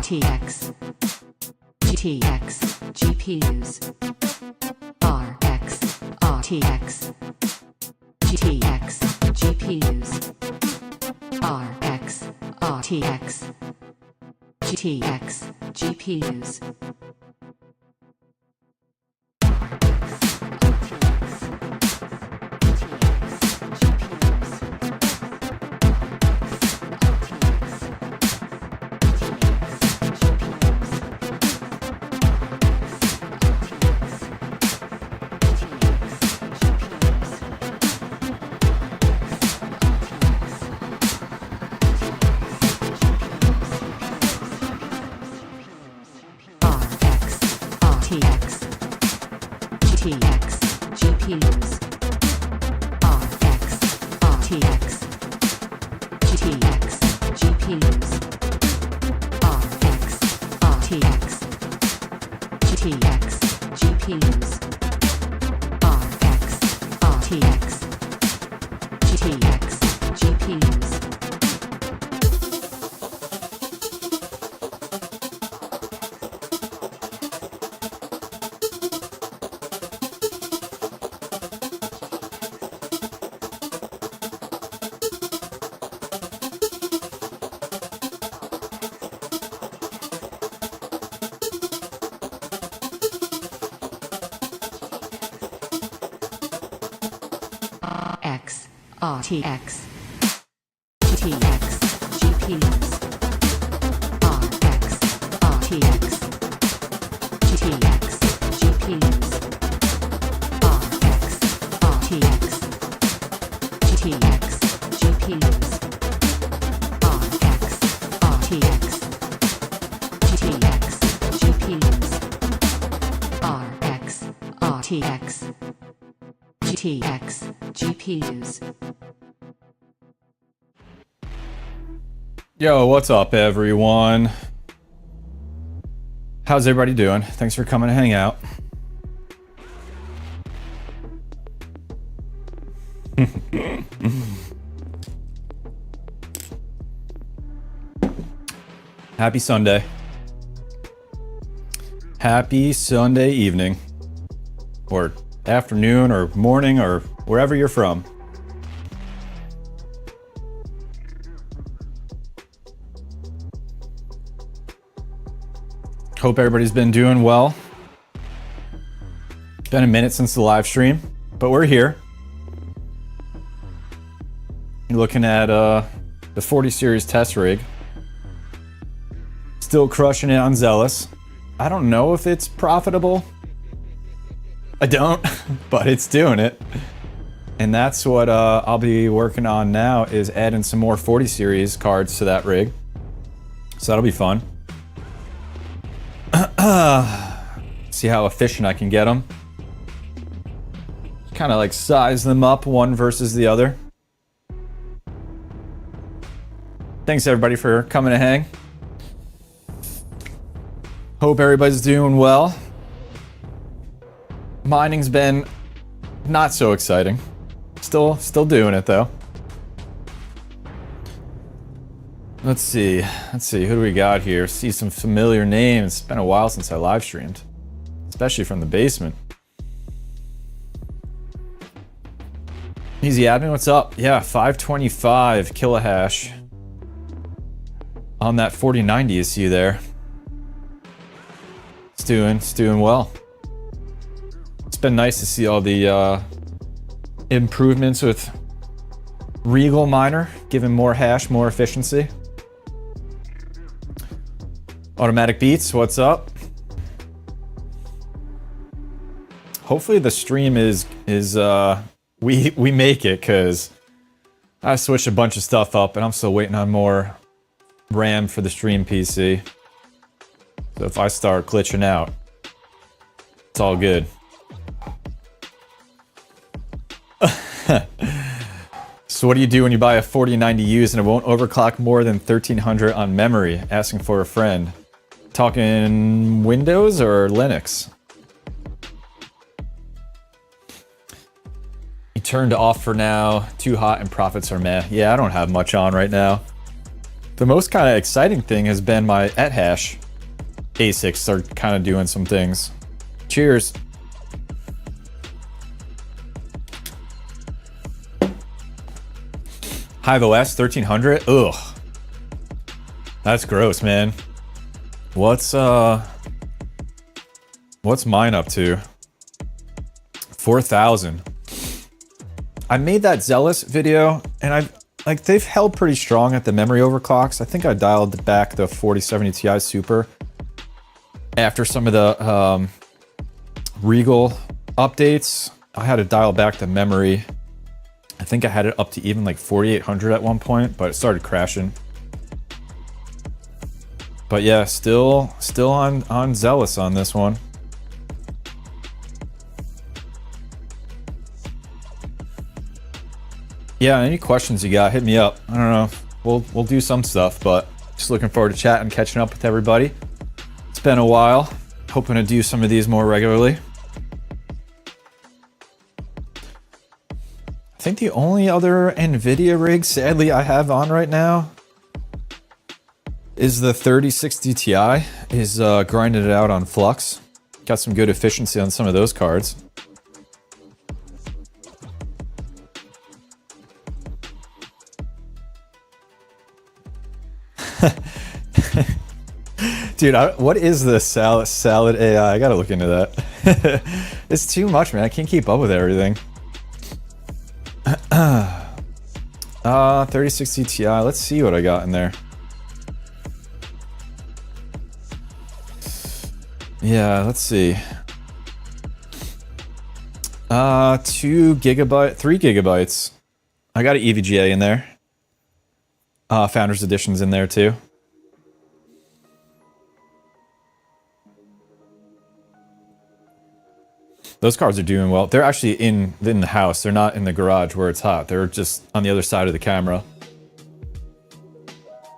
RTX GTX GPUs RX RTX GTX GPUs RX RTX GTX GPUs RTX GTX GPUs RX RTX GTX GPUs RX RTX GTX GPUs RX RTX GTX GPUs X RTX GTX GPUs RX RTX GTX GPUs RX RTX GTX GPUs RX RTX GTX GPUs RX RTX GTX GPUs. Yo, what's up, everyone? How's everybody doing? Thanks for coming to hang out. Happy Sunday. Happy Sunday evening. Or afternoon or morning or wherever you're from. Hope everybody's been doing well. It's been a minute since the live stream, but we're here. You're looking at the 40 series test rig. Still crushing it on Zealous. I don't know if it's profitable. I don't, but it's doing it. And that's what I'll be working on now, is adding some more 40 series cards to that rig. So that'll be fun. See how efficient I can get them. Kind of like size them up one versus the other. Thanks everybody for coming to hang. Hope everybody's doing well. Mining's been not so exciting. Still doing it though. Let's see, who do we got here? See some familiar names. It's been a while since I live streamed, especially from the basement. Easy admin, what's up? Yeah, 525 kilohash on that 4090 you see there. It's doing well. It's been nice to see all the improvements with Regal Miner, giving more hash, more efficiency. Automatic Beats, what's up? Hopefully the stream is we make it, because I switched a bunch of stuff up and I'm still waiting on more RAM for the stream PC. So if I start glitching out, it's all good. So what do you do when you buy a 4090 used and it won't overclock more than 1300 on memory? Asking for a friend. Talking Windows or Linux? You turned off for now. Too hot and profits are meh. Yeah, I don't have much on right now. The most kind of exciting thing has been my Ethash ASICs are kind of doing some things. Cheers. Hive OS 1300. Ugh. That's gross, man. What's mine up to? 4,000. I made that Zealous video, and they've held pretty strong at the memory overclocks. I think I dialed back the 4070 Ti Super after some of the Regal updates. I had to dial back the memory. I think I had it up to even like 4800 at one point, but it started crashing. But yeah, still on Zealous on this one. Yeah, any questions you got, hit me up. I don't know. We'll do some stuff, but just looking forward to chatting, catching up with everybody. It's been a while. Hoping to do some of these more regularly. I think the only other NVIDIA rig, sadly, I have on right now is the 3060 Ti. Is grinding it out on Flux. Got some good efficiency on some of those cards. Dude, what is this salad AI? I gotta look into that. It's too much, man. I can't keep up with everything. 3060 Ti. Let's see what I got in there. Yeah, let's see. 2 gigabyte, 3 gigabytes. I got an EVGA in there. Founders Edition's in there too. Those cards are doing well. They're actually in the house. They're not in the garage where it's hot. They're just on the other side of the camera.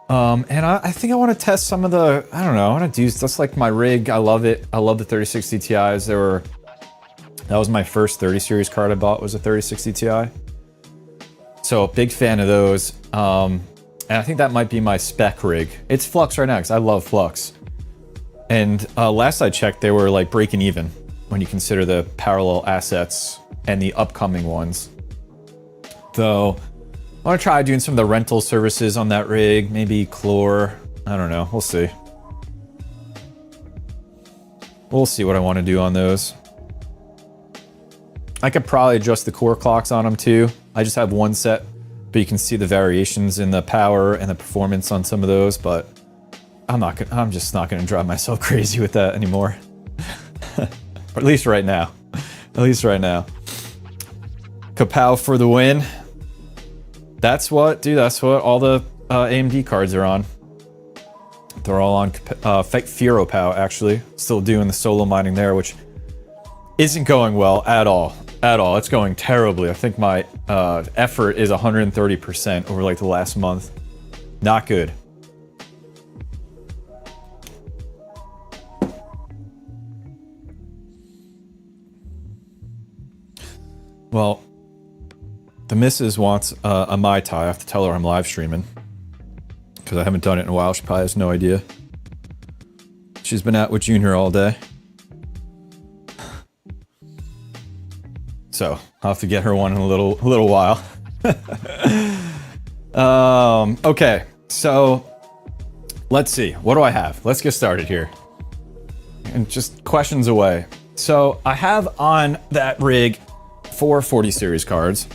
And I think I want to test some of the, I don't know, I want to do, that's like my rig. I love it. I love the 3060 Ti's. That was my first 30 series card I bought, was a 3060 Ti. So big fan of those. And I think that might be my spec rig. It's Flux right now because I love Flux. And last I checked, they were like breaking even when you consider the parallel assets and the upcoming ones. Though, I want to try doing some of the rental services on that rig, maybe Chlor. I don't know, we'll see. We'll see what I want to do on those. I could probably adjust the core clocks on them too. I just have one set, but you can see the variations in the power and the performance on some of those, but I'm just not gonna drive myself crazy with that anymore. Or at least right now. At least right now. Kapow for the win. That's what all the AMD cards are on. They're all on FearoPow, actually. Still doing the solo mining there, which isn't going well at all. At all. It's going terribly. I think my effort is 130% over like the last month. Not good. Well, the missus wants a Mai Tai. I have to tell her I'm live streaming because I haven't done it in a while. She probably has no idea. She's been out with Junior all day. So I'll have to get her one in a little while. Okay, so let's see. What do I have? Let's get started here. And just questions away. So I have on that rig 4 40 series cards.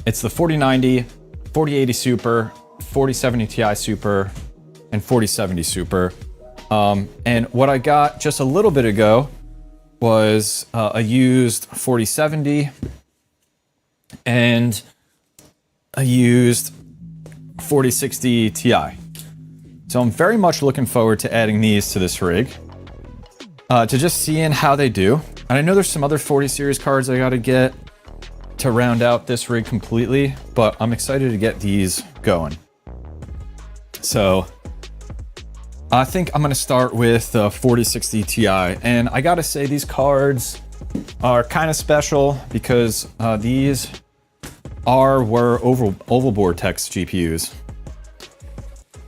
It's the 4090, 4080 Super, 4070 Ti Super, and 4070 Super. And what I got just a little bit ago was a used 4070 and a used 4060 Ti. So I'm very much looking forward to adding these to this rig, to just seeing how they do. And I know there's some other 40 series cards I gotta get to round out this rig completely, but I'm excited to get these going. So I think I'm gonna start with the 4060 Ti, and I gotta say these cards are kind of special because these were Oval Vortex GPUs.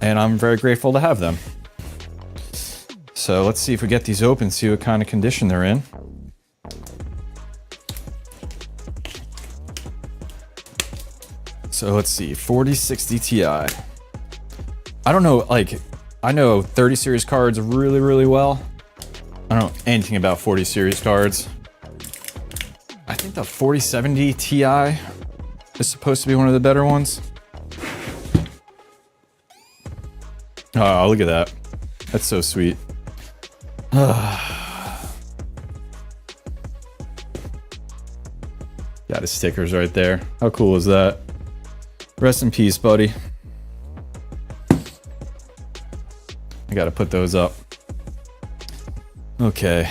and I'm very grateful to have them. So let's see if we get these open, see what kind of condition they're in. So let's see, 4060 Ti. I don't know, like, I know 30 series cards really, really well. I don't know anything about 40 series cards. I think the 4070 Ti is supposed to be one of the better ones. Oh, look at that. That's so sweet. Got his stickers right there. How cool is that? Rest in peace, buddy. I gotta put those up. Okay.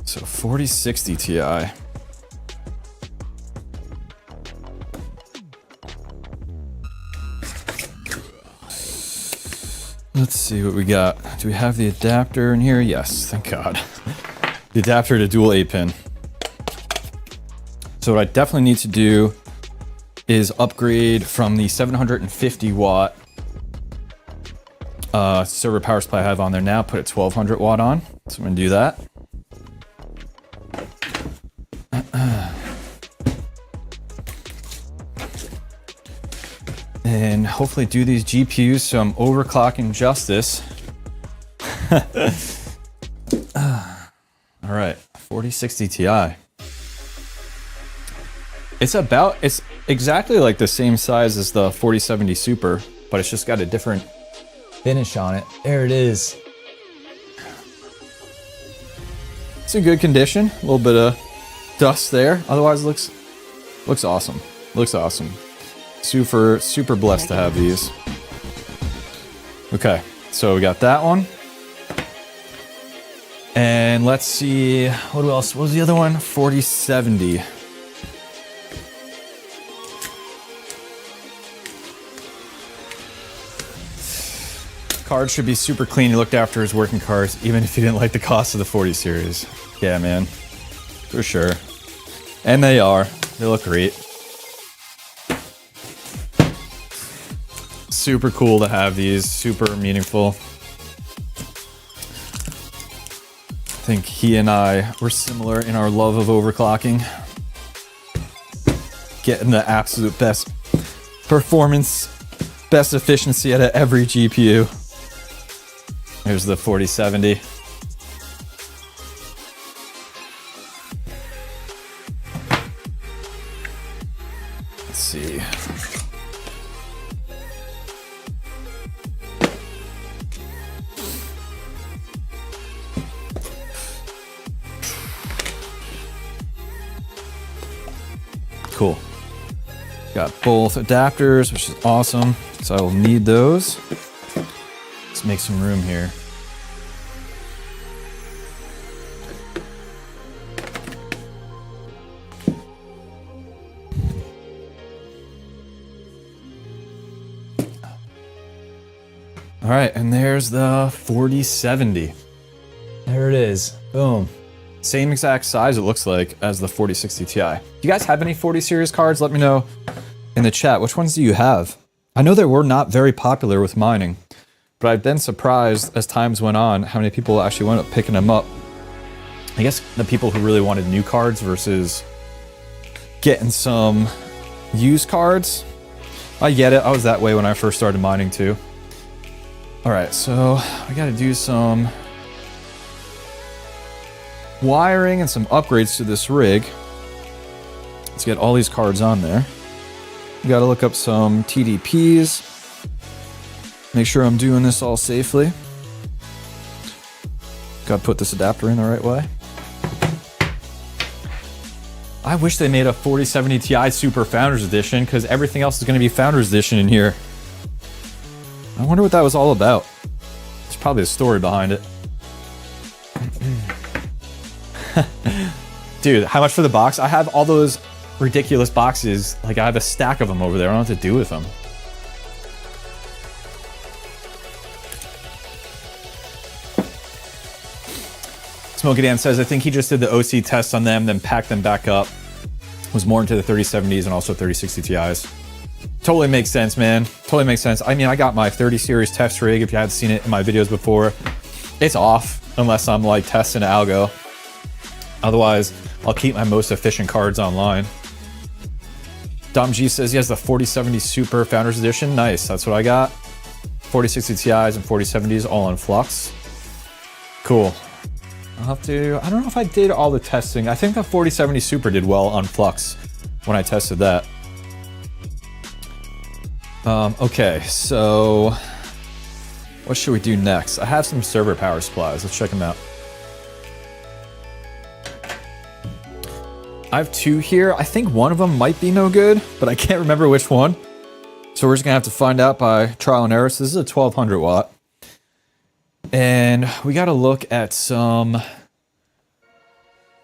So 4060 Ti. Let's see what we got. Do we have the adapter in here? Yes, thank God. The adapter to dual 8-pin. So what I definitely need to do is upgrade from the 750 watt server power supply I have on there now, put a 1200 watt on. So I'm gonna do that. And hopefully do these GPUs some overclocking justice. All right, 4060 Ti. It's exactly like the same size as the 4070 Super, but it's just got a different finish on it. There it is. It's in good condition. A little bit of dust there. Otherwise, it looks awesome. Looks awesome. Super blessed to have these. Okay, so we got that one. And let's see, what else? What was the other one? 4070. Cards should be super clean. He looked after his working cards, even if he didn't like the cost of the 40 series. Yeah, man, for sure. And they are. They look great. Super cool to have these, super meaningful. I think he and I were similar in our love of overclocking. Getting the absolute best performance, best efficiency out of every GPU. Here's the 4070. Let's see. Cool. Got both adapters, which is awesome. So I will need those. Let's make some room here. All right, and there's the 4070. There it is. Boom. Same exact size it looks like as the 4060 Ti. Do you guys have any 40 series cards? Let me know in the chat. Which ones do you have? I know they were not very popular with mining, but I've been surprised as times went on how many people actually went up picking them up. I guess the people who really wanted new cards versus getting some used cards. I get it. I was that way when I first started mining too. All right, so I got to do some wiring and some upgrades to this rig. Let's get all these cards on there. We got to look up some TDPs. Make sure I'm doing this all safely. Got to put this adapter in the right way. I wish they made a 4070 Ti Super Founders Edition, because everything else is going to be Founders Edition in here. I wonder what that was all about. There's probably a story behind it. Dude, how much for the box? I have all those ridiculous boxes. Like, I have a stack of them over there. I don't know what to do with them. Smokey Dan says, I think he just did the OC test on them, then packed them back up. Was more into the 3070s and also 3060 Ti's. Totally makes sense, man. Totally makes sense. I mean, I got my 30 series test rig. If you hadn't seen it in my videos before, it's off unless I'm like testing algo. Otherwise, I'll keep my most efficient cards online. Dom G says he has the 4070 Super Founders Edition. Nice, that's what I got. 4060 Ti's and 4070s all on Flux. Cool. I'll have to, I don't know if I did all the testing. I think the 4070 Super did well on Flux when I tested that. Okay, so what should we do next? I have some server power supplies. Let's check them out. I have two here. I think one of them might be no good, but I can't remember which one. So we're just gonna have to find out by trial and error. So this is a 1200 watt. And we gotta look at some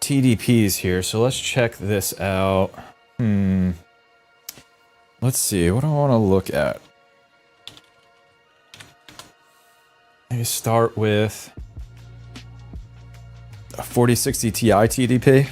TDPs here. So let's check this out. Let's see, what do I wanna look at? Maybe start with a 4060 Ti TDP.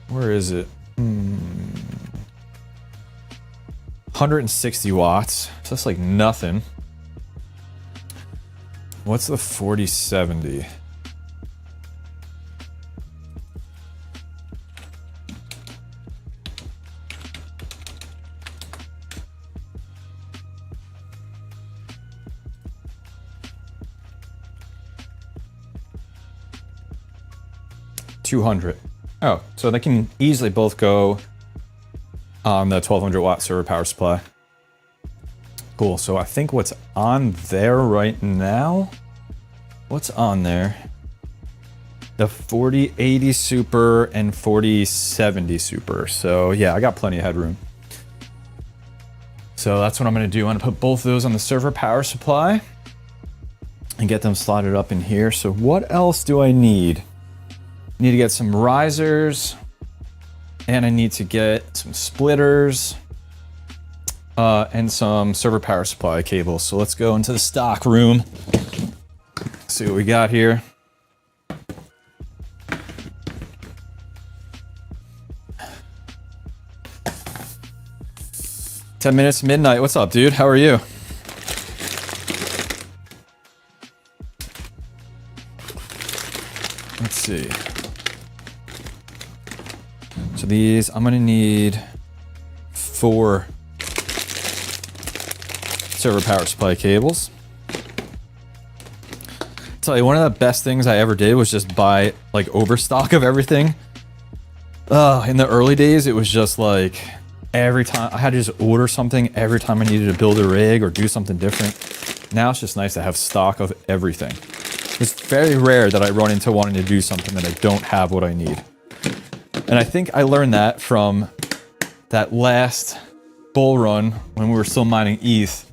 Where is it? 160 watts. So that's like nothing. What's the 4070? $200. Oh, so they can easily both go on the 1200 watt server power supply. Cool, so I think what's on there right now, what's on there? The 4080 Super and 4070 Super. So yeah, I got plenty of headroom. So that's what I'm gonna do. I'm gonna put both of those on the server power supply and get them slotted up in here. So what else do I need? Need to get some risers, and I need to get some splitters, and some server power supply cables. So let's go into the stock room, see what we got here. Ten minutes to midnight. What's up, dude? How are you? Let's see. So these, I'm gonna need 4 server power supply cables. Tell you, one of the best things I ever did was just buy like overstock of everything. In the early days, it was just like every time I had to just order something every time I needed to build a rig or do something different. Now it's just nice to have stock of everything. It's very rare that I run into wanting to do something that I don't have what I need. And I think I learned that from that last bull run when we were still mining ETH.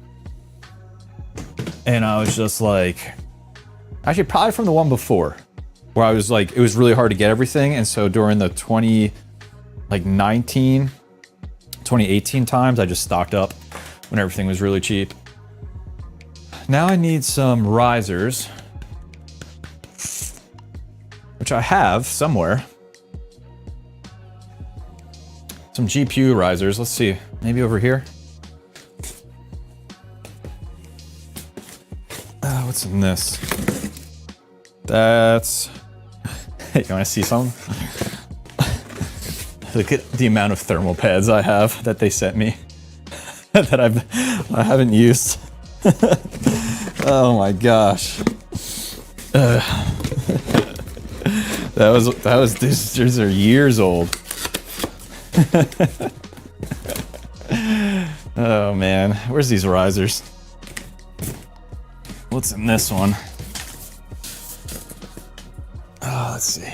And I was just like, actually probably from the one before, where I was like, it was really hard to get everything. And so during the 2018 times, I just stocked up when everything was really cheap. Now I need some risers, which I have somewhere. Some GPU risers. Let's see. Maybe over here. What's in this? That's... Hey, you want to see something? Look at the amount of thermal pads I have that they sent me that I haven't used. Oh my gosh. These are years old. Oh man, where's these risers? What's in this one? Oh, let's see.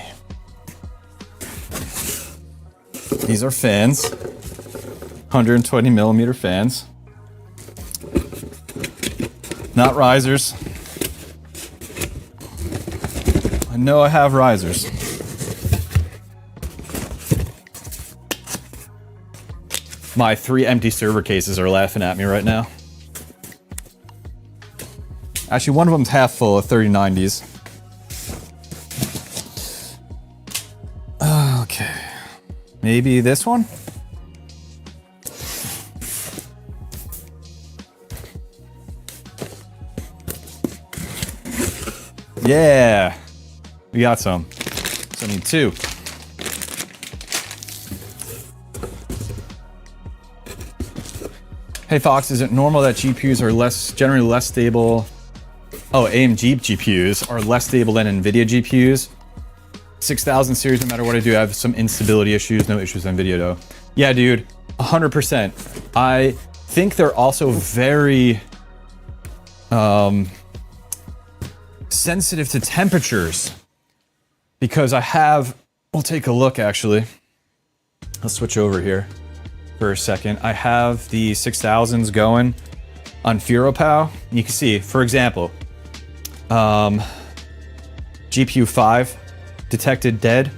These are fans, 120 millimeter fans. Not risers. I know I have risers. My 3 empty server cases are laughing at me right now. Actually, one of them's half full of 3090s. Okay. Maybe this one? Yeah. We got some. So I need 2. Hey Fox, is it normal that GPUs are generally less stable? Oh, AMD GPUs are less stable than NVIDIA GPUs. 6000 series, no matter what I do, I have some instability issues. No issues on NVIDIA though. Yeah, dude, 100%. I think they're also very sensitive to temperatures because we'll take a look actually. Let's switch over here for a second. I have the 6000s going on FearoPow. You can see, for example, GPU 5 detected dead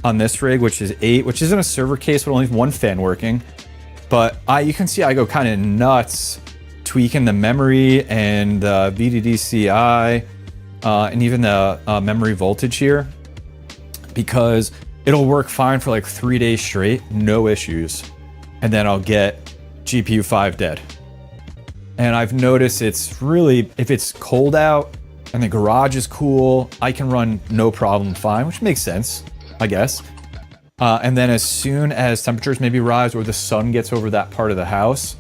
on this rig, which is 8, which isn't a server case, but only one fan working. But you can see I go kind of nuts tweaking the memory and the VDDCI and even the memory voltage here because it'll work fine for like 3 days straight, no issues. And then I'll get GPU 5 dead. And I've noticed it's really, if it's cold out and the garage is cool, I can run no problem fine, which makes sense, I guess. And then as soon as temperatures maybe rise or the sun gets over that part of the house,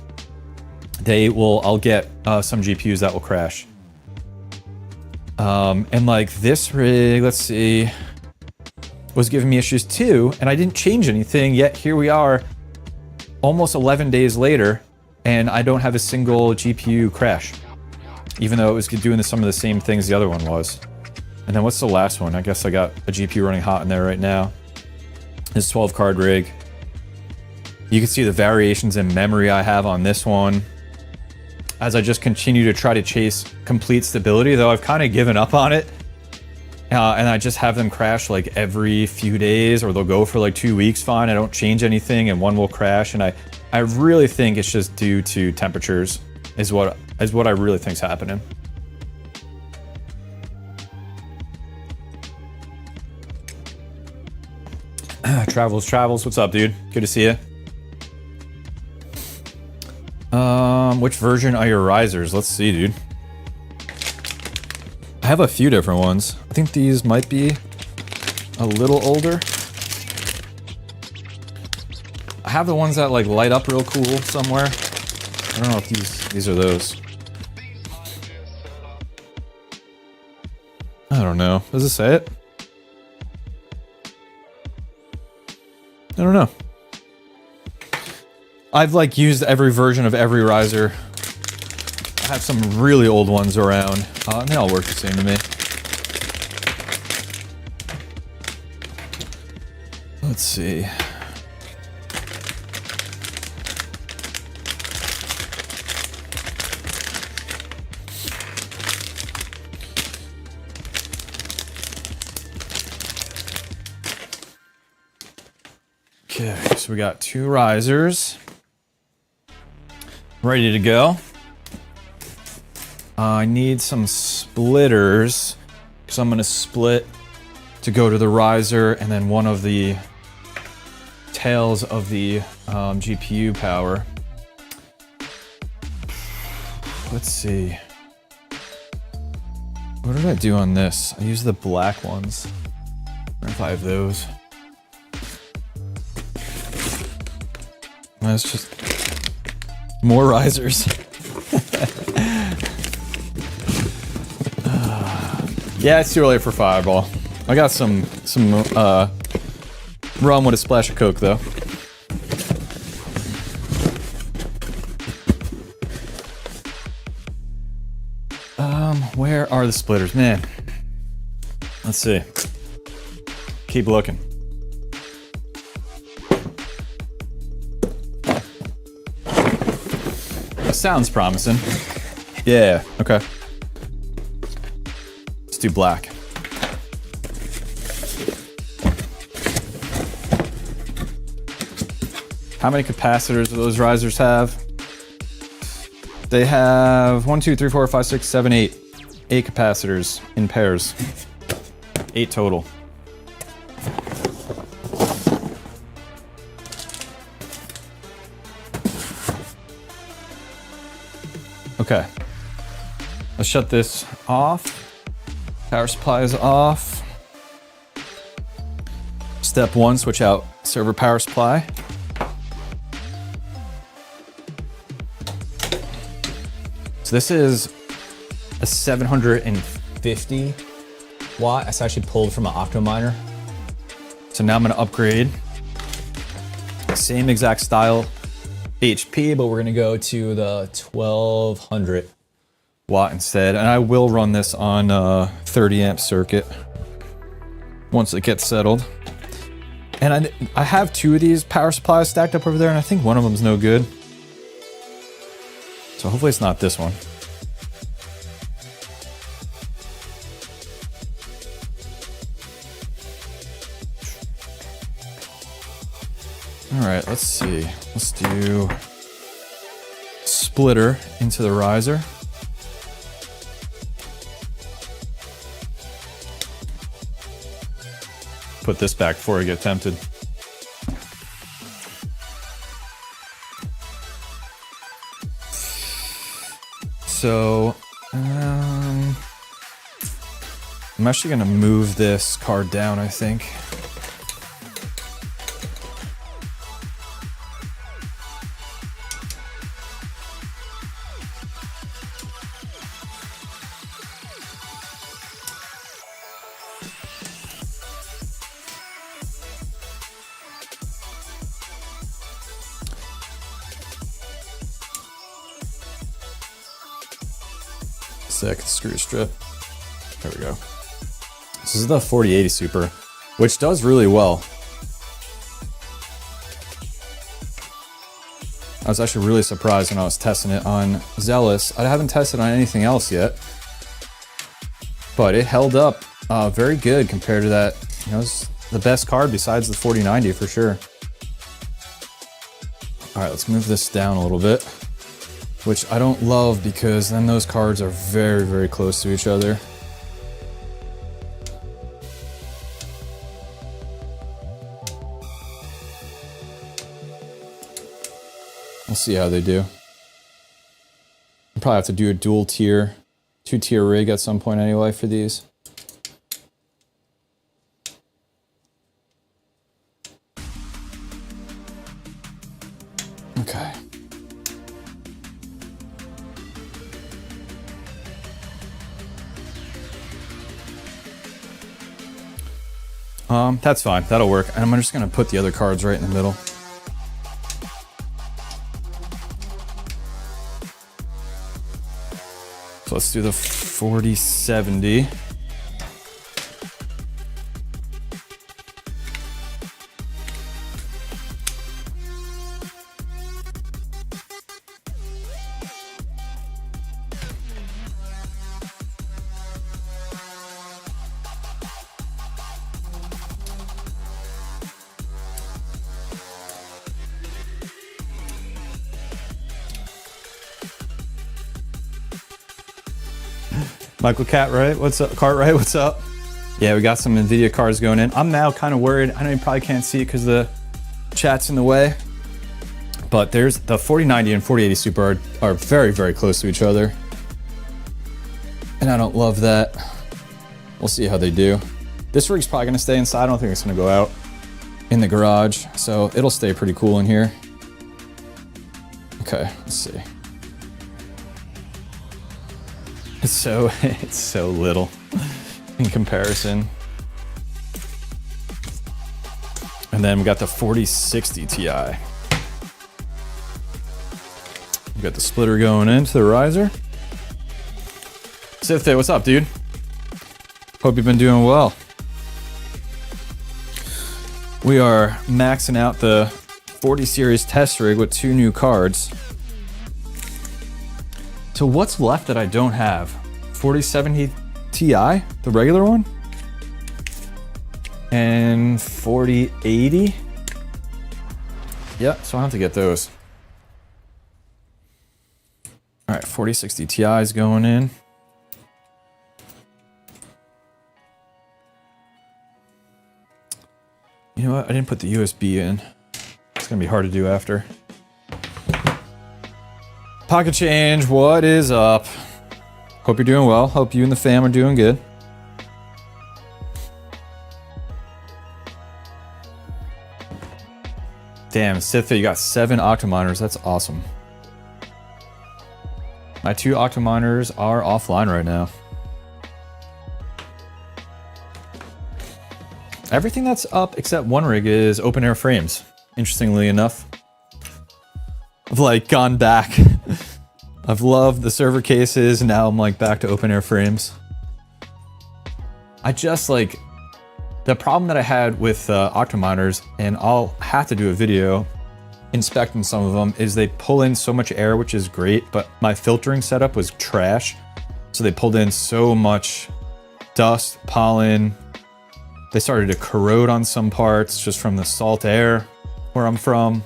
I'll get some GPUs that will crash. And like this rig, let's see, was giving me issues too, and I didn't change anything, yet here we are almost 11 days later, and I don't have a single GPU crash, even though it was doing some of the same things the other one was. And then what's the last one? I guess I got a GPU running hot in there right now. This 12 card rig. You can see the variations in memory I have on this one. As I just continue to try to chase complete stability, though I've kind of given up on it. And I just have them crash like every few days, or they'll go for like 2 weeks fine. I don't change anything and one will crash. And I really think it's just due to temperatures is what I really think is happening. Travels. What's up, dude? Good to see you. Which version are your risers? Let's see, dude. I have a few different ones. I think these might be a little older. I have the ones that like light up real cool somewhere. I don't know if these are those. I don't know. Does it say it? I don't know. I've like used every version of every riser. I have some really old ones around, and they all work the same to me. Let's see. Okay, so we got 2 risers ready to go. I need some splitters because I'm going to split to go to the riser and then one of the tails of the GPU power. Let's see. What did I do on this? I used the black ones. I wonder if I have those. That's just more risers. Yeah, it's too early for Fireball. I got some rum with a splash of Coke though. Where are the splitters, man? Let's see. Keep looking. That sounds promising. Yeah, okay. Let's do black. How many capacitors do those risers have? They have 1, 2, 3, 4, 5, 6, 7, 8. 8 capacitors in pairs. 8 total. Okay. Let's shut this off. Power supply is off. Step 1, switch out server power supply. So this is a 750 watt. That's actually pulled from an Octominer. So now I'm gonna upgrade. Same exact style HP, but we're gonna go to the 1200 watt instead. And I will run this on a 30 amp circuit once it gets settled. And I have 2 of these power supplies stacked up over there, and I think one of them's no good. So hopefully it's not this one. All right, let's see. Let's do splitter into the riser. Put this back before I get tempted. So, I'm actually gonna move this card down, I think. Sick screw strip. There we go. This is the 4080 Super, which does really well. I was actually really surprised when I was testing it on Zealous. I haven't tested on anything else yet, but it held up very good compared to that. You know, it's the best card besides the 4090 for sure. All right, let's move this down a little bit, which I don't love because then those cards are very, very close to each other. We'll see how they do. I'll probably have to do a dual tier, 2-tier rig at some point anyway for these. Okay. That's fine. That'll work. And I'm just gonna put the other cards right in the middle. So let's do the 4070. Michael Cartwright, what's up? Cartwright, what's up? Yeah, we got some NVIDIA cards going in. I'm now kind of worried. I know you probably can't see it because the chat's in the way, but there's the 4090 and 4080 Super are very, very close to each other. And I don't love that. We'll see how they do. This rig's probably gonna stay inside. I don't think it's gonna go out in the garage, so it'll stay pretty cool in here. Okay, let's see. It's so little in comparison. And then we got the 4060 Ti. We got the splitter going into the riser. Sifte, what's up, dude? Hope you've been doing well. We are maxing out the 40 series test rig with 2 new cards. So what's left that I don't have? 4070 Ti, the regular one? And 4080? Yeah, so I'll have to get those. All right, 4060 Ti is going in. know what? I didn't put the USB in. It's gonna be hard to do after. Pocket Change, what is up? Hope you're doing well. Hope you and the fam are doing good. Damn, Sitha, you got 7 Octominers. That's awesome. My 2 Octominers are offline right now. Everything that's up except one rig is open air frames. Interestingly enough, I've like gone back. I've loved the server cases, and now I'm like back to open air frames. I just like the problem that I had with Octominers, and I'll have to do a video inspecting some of them, is they pull in so much air, which is great, but my filtering setup was trash. So they pulled in so much dust, pollen. They started to corrode on some parts just from the salt air where I'm from.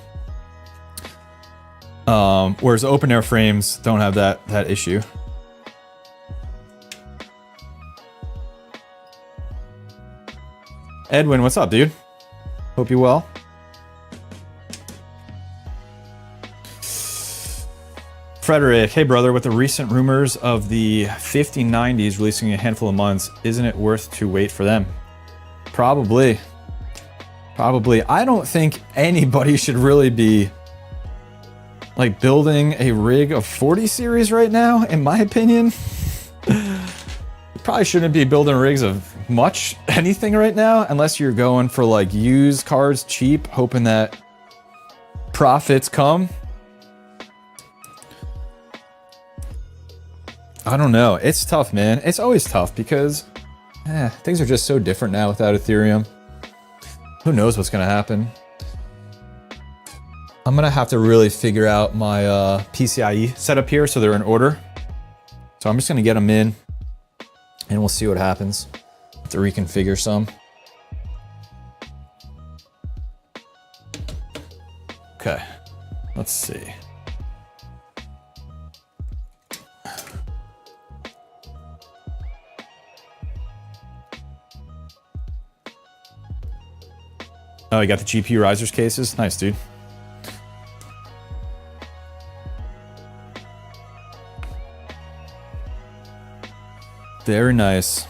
Whereas open air frames don't have that issue. Edwin, what's up, dude? Hope you're well. Frederick, hey brother, with the recent rumors of the 5090s releasing in a handful of months, isn't it worth to wait for them? Probably. I don't think anybody should really be like building a rig of 40 series right now, in my opinion. You probably shouldn't be building rigs of much anything right now, unless you're going for like used cards cheap, hoping that profits come. I don't know. It's tough, man. It's always tough because things are just so different now without Ethereum. Who knows what's going to happen? I'm going to have to really figure out my PCIe setup here so they're in order. So I'm just going to get them in and we'll see what happens. Have to reconfigure some. Okay, let's see. Oh, you got the GPU risers cases? Nice, dude. Very nice.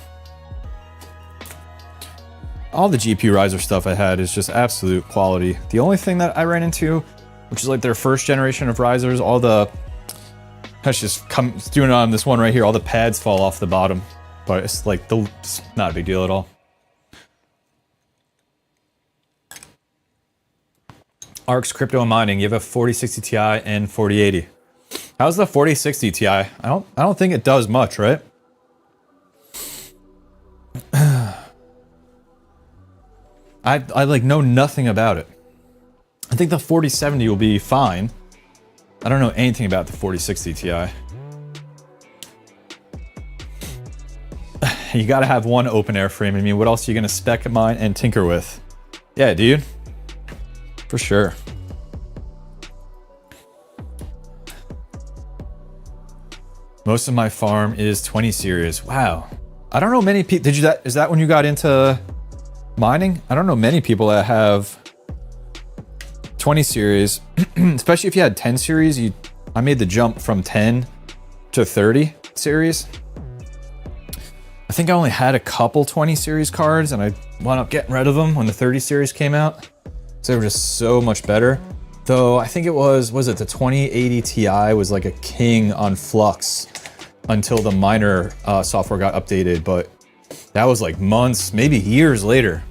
All the GPU riser stuff I had is just absolute quality. The only thing that I ran into, which is like their first generation of risers, all the... That's just doing it on this one right here, all the pads fall off the bottom. But it's like, it's not a big deal at all. ARX Crypto and Mining, you have a 4060 Ti and 4080. How's the 4060 Ti? I don't think it does much, right? I like know nothing about it. I think the 4070 will be fine. I don't know anything about the 4060 Ti. You gotta have one open air frame. I mean, what else are you gonna spec mine and tinker with? Yeah, dude. For sure. Most of my farm is 20 series. Wow. I don't know many people. Is that when you got into mining? I don't know many people that have 20 series, especially if you had 10 series. I made the jump from 10 to 30 series. I think I only had a couple 20 series cards and I wound up getting rid of them when the 30 series came out. So they were just so much better. Though I think it was it the 2080 Ti was like a king on Flux until the miner software got updated, but that was like months, maybe years later.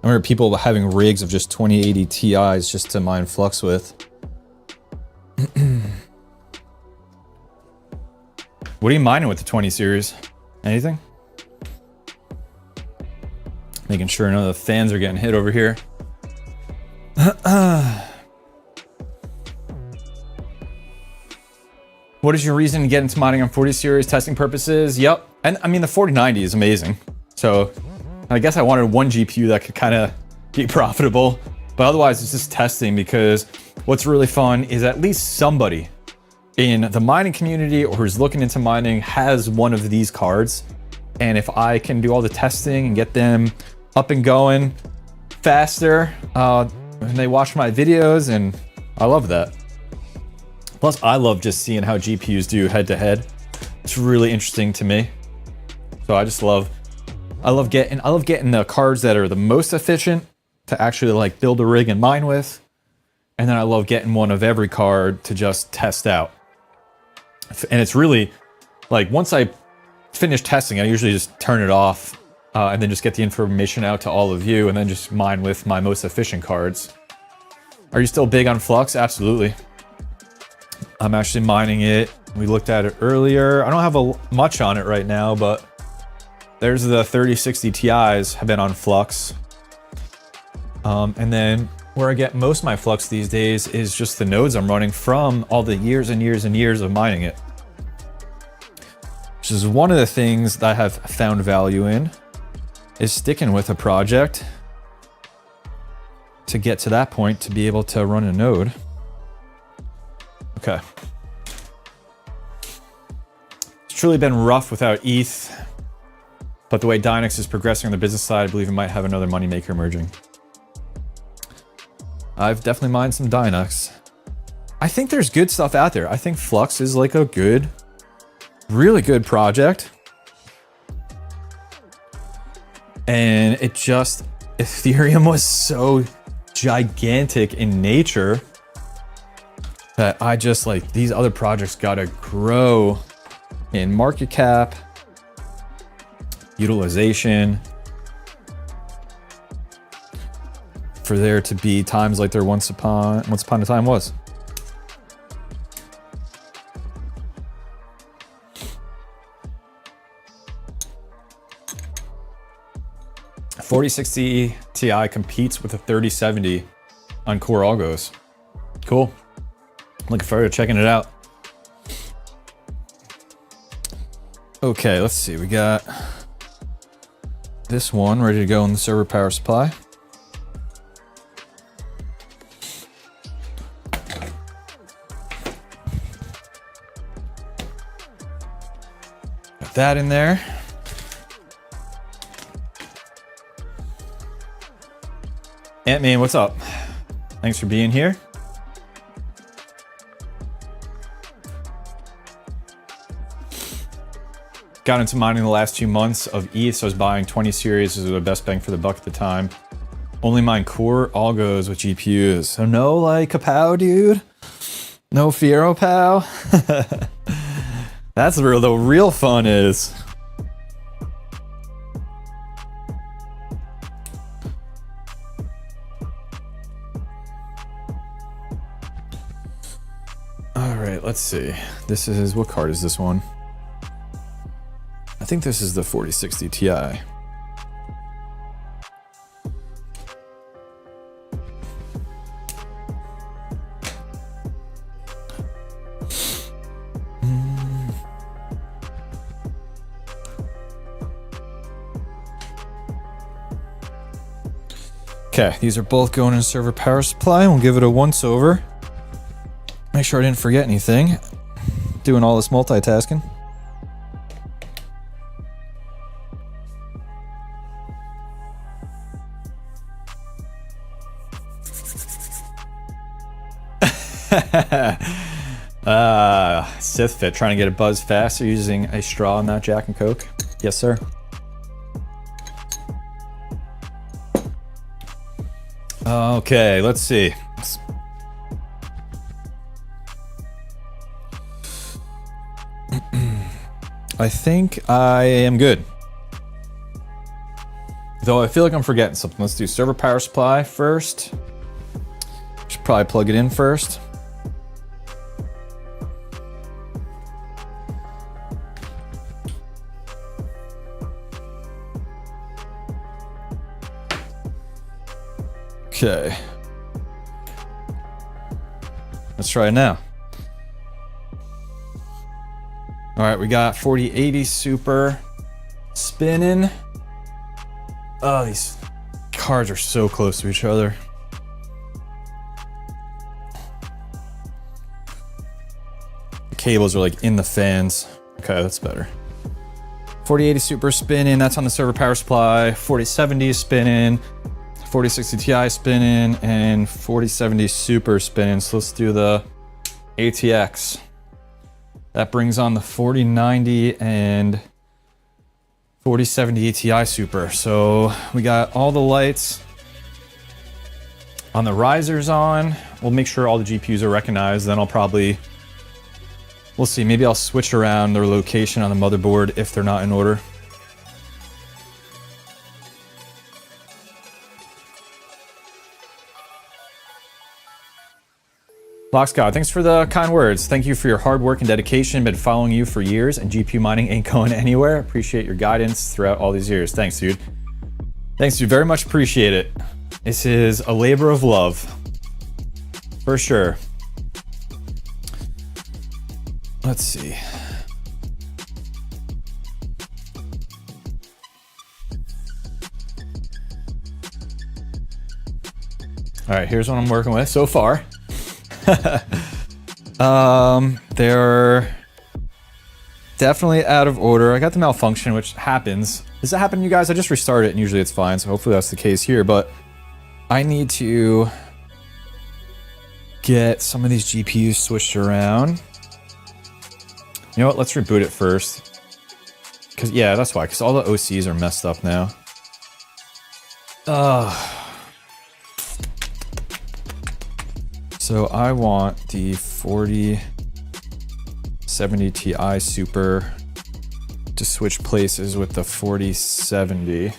I remember people having rigs of just 2080 Ti's just to mine Flux with. What are you mining with the 20 series? Anything? Making sure none of the fans are getting hit over here. What is your reason to get into mining on 40 series testing purposes? Yep. And I mean, the 4090 is amazing. So I guess I wanted one GPU that could kind of be profitable, but otherwise it's just testing, because what's really fun is at least somebody in the mining community or who's looking into mining has one of these cards And if I can do all the testing and get them up and going faster, and they watch my videos, and I love that. Plus, I love just seeing how GPUs do head to head. It's really interesting to me. So I love getting the cards that are the most efficient to actually like build a rig and mine with. And then I love getting one of every card to just test out. And it's really like, once I finish testing, I usually just turn it off and then just get the information out to all of you and then just mine with my most efficient cards. Are you still big on Flux? Absolutely. I'm actually mining it. We looked at it earlier. I don't have much on it right now, but there's the 3060 Ti's have been on Flux. And then where I get most of my Flux these days is just the nodes I'm running from all the years and years and years of mining it. Which is one of the things that I have found value in, is sticking with a project to get to that point to be able to run a node. Okay. It's truly been rough without ETH, but the way Dynex is progressing on the business side, I believe it might have another moneymaker emerging. I've definitely mined some Dynex. I think there's good stuff out there. I think Flux is like a good, really good project. And it just, Ethereum was so gigantic in nature that I just like, these other projects gotta grow in market cap, utilization, for there to be times like there once upon a time was. A 4060 Ti competes with a 3070 on Core Algos. Cool. Looking forward to checking it out. Okay, let's see. We got this one ready to go in the server power supply. Got that in there. Ant-Man, what's up? Thanks for being here. Got into mining the last 2 months of ETH, so I was buying 20 series as the best bang for the buck at the time. Only mine Core Algos with GPUs. So no like Kapow, dude. No Fiero Pow. That's where the real fun is. All right, let's see. This is, what card is this one? I think this is the 4060 Ti. Okay, these are both going in server power supply. We'll give it a once over. Make sure I didn't forget anything. Doing all this multitasking. SithFit trying to get a buzz faster using a straw, not Jack and Coke. Yes, sir. Okay, let's see. I think I am good. Though I feel like I'm forgetting something. Let's do server power supply first. Should probably plug it in first. Okay. Let's try it now. All right, we got 4080 Super spinning. Oh, these cards are so close to each other. The cables are like in the fans. Okay, that's better. 4080 Super spinning, that's on the server power supply. 4070 spinning, 4060 Ti spinning, and 4070 Super spinning. So let's do the ATX. That brings on the 4090 and 4070 Ti Super. So we got all the lights on the risers on. We'll make sure all the GPUs are recognized. Then I'll probably, we'll see, maybe I'll switch around their location on the motherboard if they're not in order. Blockscott, thanks for the kind words. Thank you for your hard work and dedication. Been following you for years, and GPU mining ain't going anywhere. Appreciate your guidance throughout all these years. Thanks, dude. Thanks, dude. Very much appreciate it. This is a labor of love. For sure. Let's see. All right, here's what I'm working with so far. They're definitely out of order. I got the malfunction, which happens. Does that happen to you guys? I just restarted it and usually it's fine, so hopefully that's the case here, but I need to get some of these GPUs switched around. You know what? Let's reboot it first. Cause yeah, that's why, because all the OCs are messed up now. So I want the 4070 Ti Super to switch places with the 4070.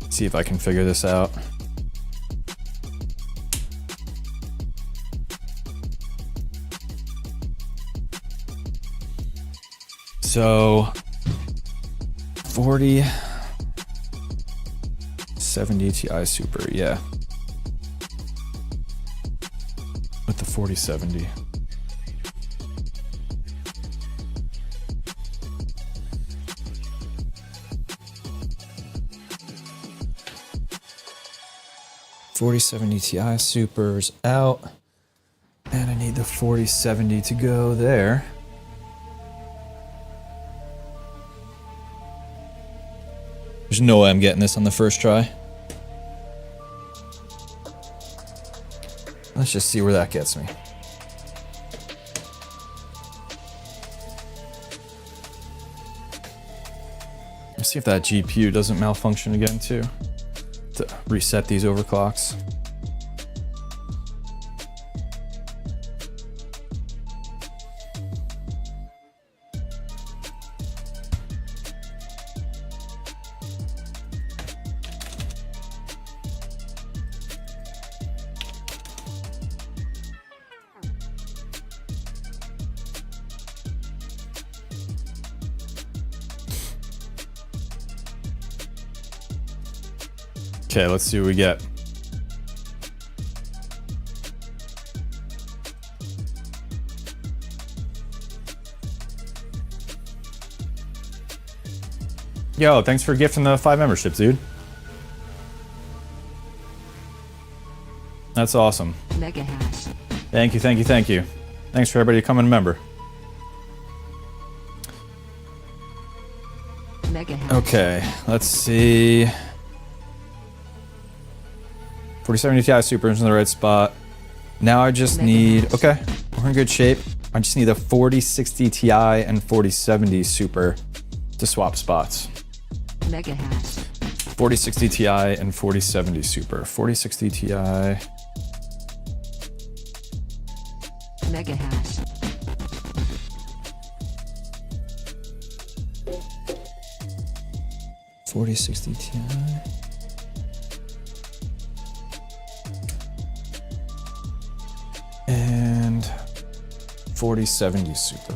See if I can figure this out. So 4070 Ti Super, yeah. With the 4070. Ti Super's out, and I need the 4070 to go there. There's no way I'm getting this on the first try. Let's just see where that gets me. Let's see if that GPU doesn't malfunction again too. To reset these overclocks. Okay, let's see what we get. Yo, thanks for gifting the 5 memberships, dude. That's awesome. Mega hash. Thank you, thank you, thank you. Thanks for everybody coming a member. Mega hash. Okay, let's see. 4070 Ti Super is in the right spot. Now I just need, okay, we're in good shape. I just need a 4060 Ti and 4070 Super to swap spots. Mega hash. 4060 Ti and 4070 Super. 4060 Ti. Mega hash. $4060 Ti. And 4070 Super.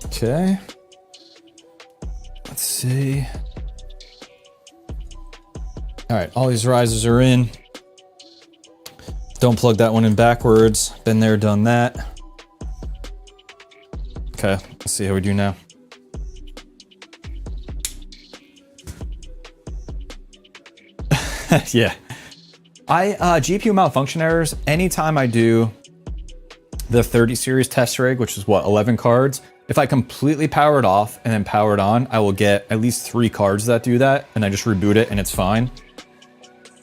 Okay. Let's see. All right, all these risers are in. Don't plug that one in backwards. Been there, done that. Okay, let's see how we do now. Yeah. GPU malfunction errors, anytime I do the 30 series test rig, which is what, 11 cards, if I completely power it off and then power it on, I will get at least 3 cards that do that, and I just reboot it and it's fine.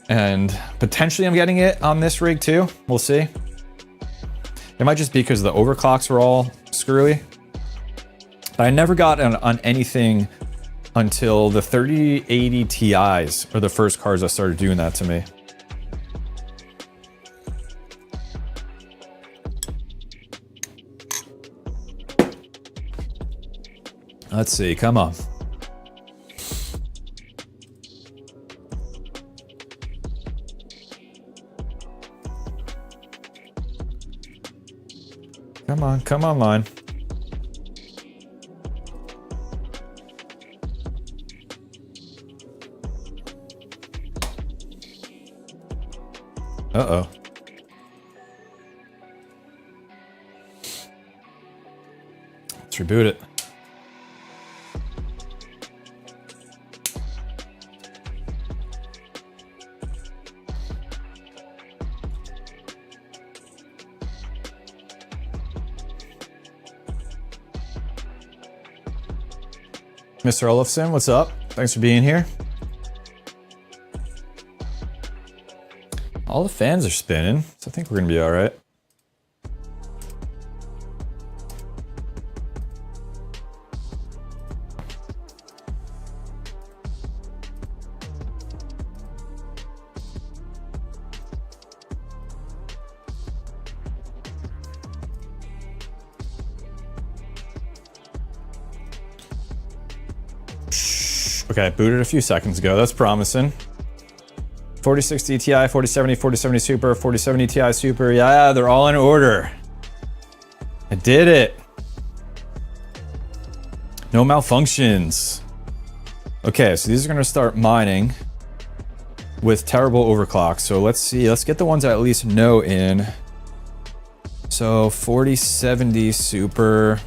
And potentially I'm getting it on this rig too, we'll see. It might just be because the overclocks were all screwy. But I never got on anything until the 3080 Ti's are the first cards that started doing that to me. Let's see, come on. Come online. Uh-oh. Let's reboot it. Mr. Olofsson, what's up? Thanks for being here. All the fans are spinning, so I think we're gonna be all right. Okay, booted a few seconds ago. That's promising. 4060 Ti, 4070, 4070 Super, 4070 Ti Super. Yeah, they're all in order. I did it. No malfunctions. Okay, so these are gonna start mining with terrible overclock. So let's see, let's get the ones I at least know in. So 4070 Super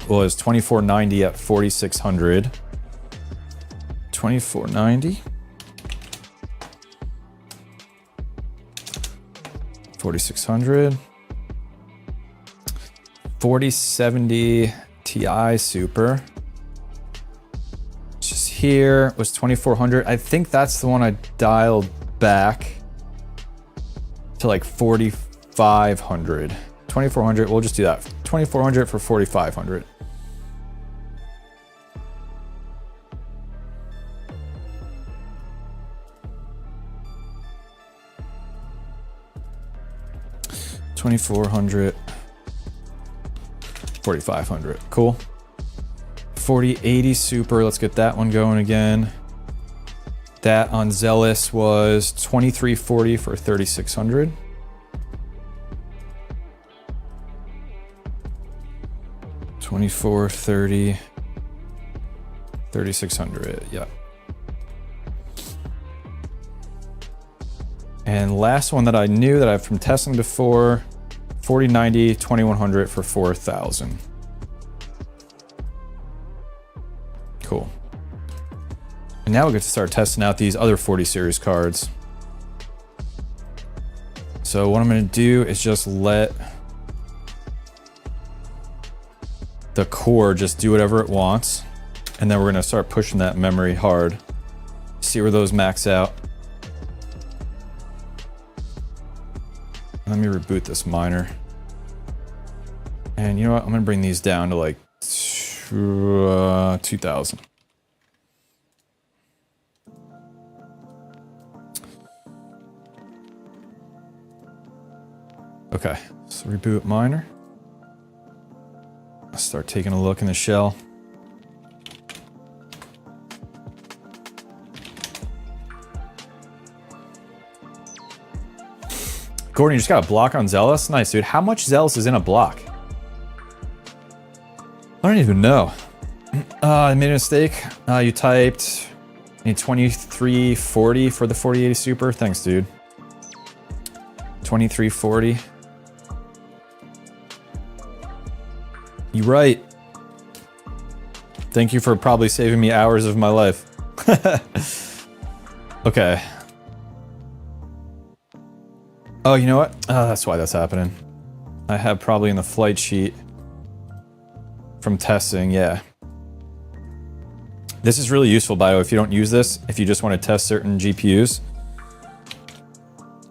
was 2490 at 4600. 2490. 4600. 4070 Ti Super. Just here was 2400. I think that's the one I dialed back to like 4500. 2400, we'll just do that. 2400 for 4500. $2,400, $4,500, cool. 4080 Super, let's get that one going again. That on Zealous was 2340 for 3600. $2,430, 3600, yeah. And last one that I knew that I've from testing before, 4090, 2100 for 4000. Cool. And now we get to start testing out these other 40 series cards. So what I'm going to do is just let the core just do whatever it wants. And then we're going to start pushing that memory hard. See where those max out. Let me reboot this miner. And you know what? I'm going to bring these down to like 2000. Okay, so reboot miner. Let's start taking a look in the shell. Gordon, you just got a block on Zealous? Nice, dude. How much Zealous is in a block? I don't even know. I made a mistake. You typed Need 2340 for the 4080 Super. Thanks, dude. 2340. You're right. Thank you for probably saving me hours of my life. Okay. Oh, you know what? Oh, that's why that's happening. I have probably in the flight sheet from testing, yeah. This is really useful, by the way, if you don't use this, if you just want to test certain GPUs,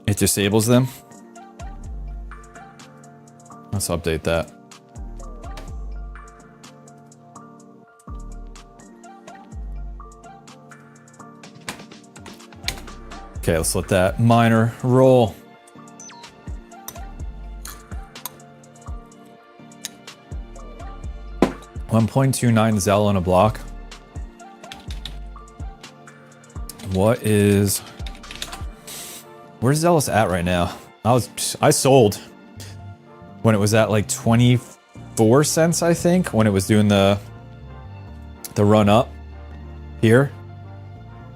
it disables them. Let's update that. Okay, let's let that miner roll. $1.29 Zell on a block. Where's Zealous at right now? I sold when it was at like 24 cents, I think, when it was doing the run up here.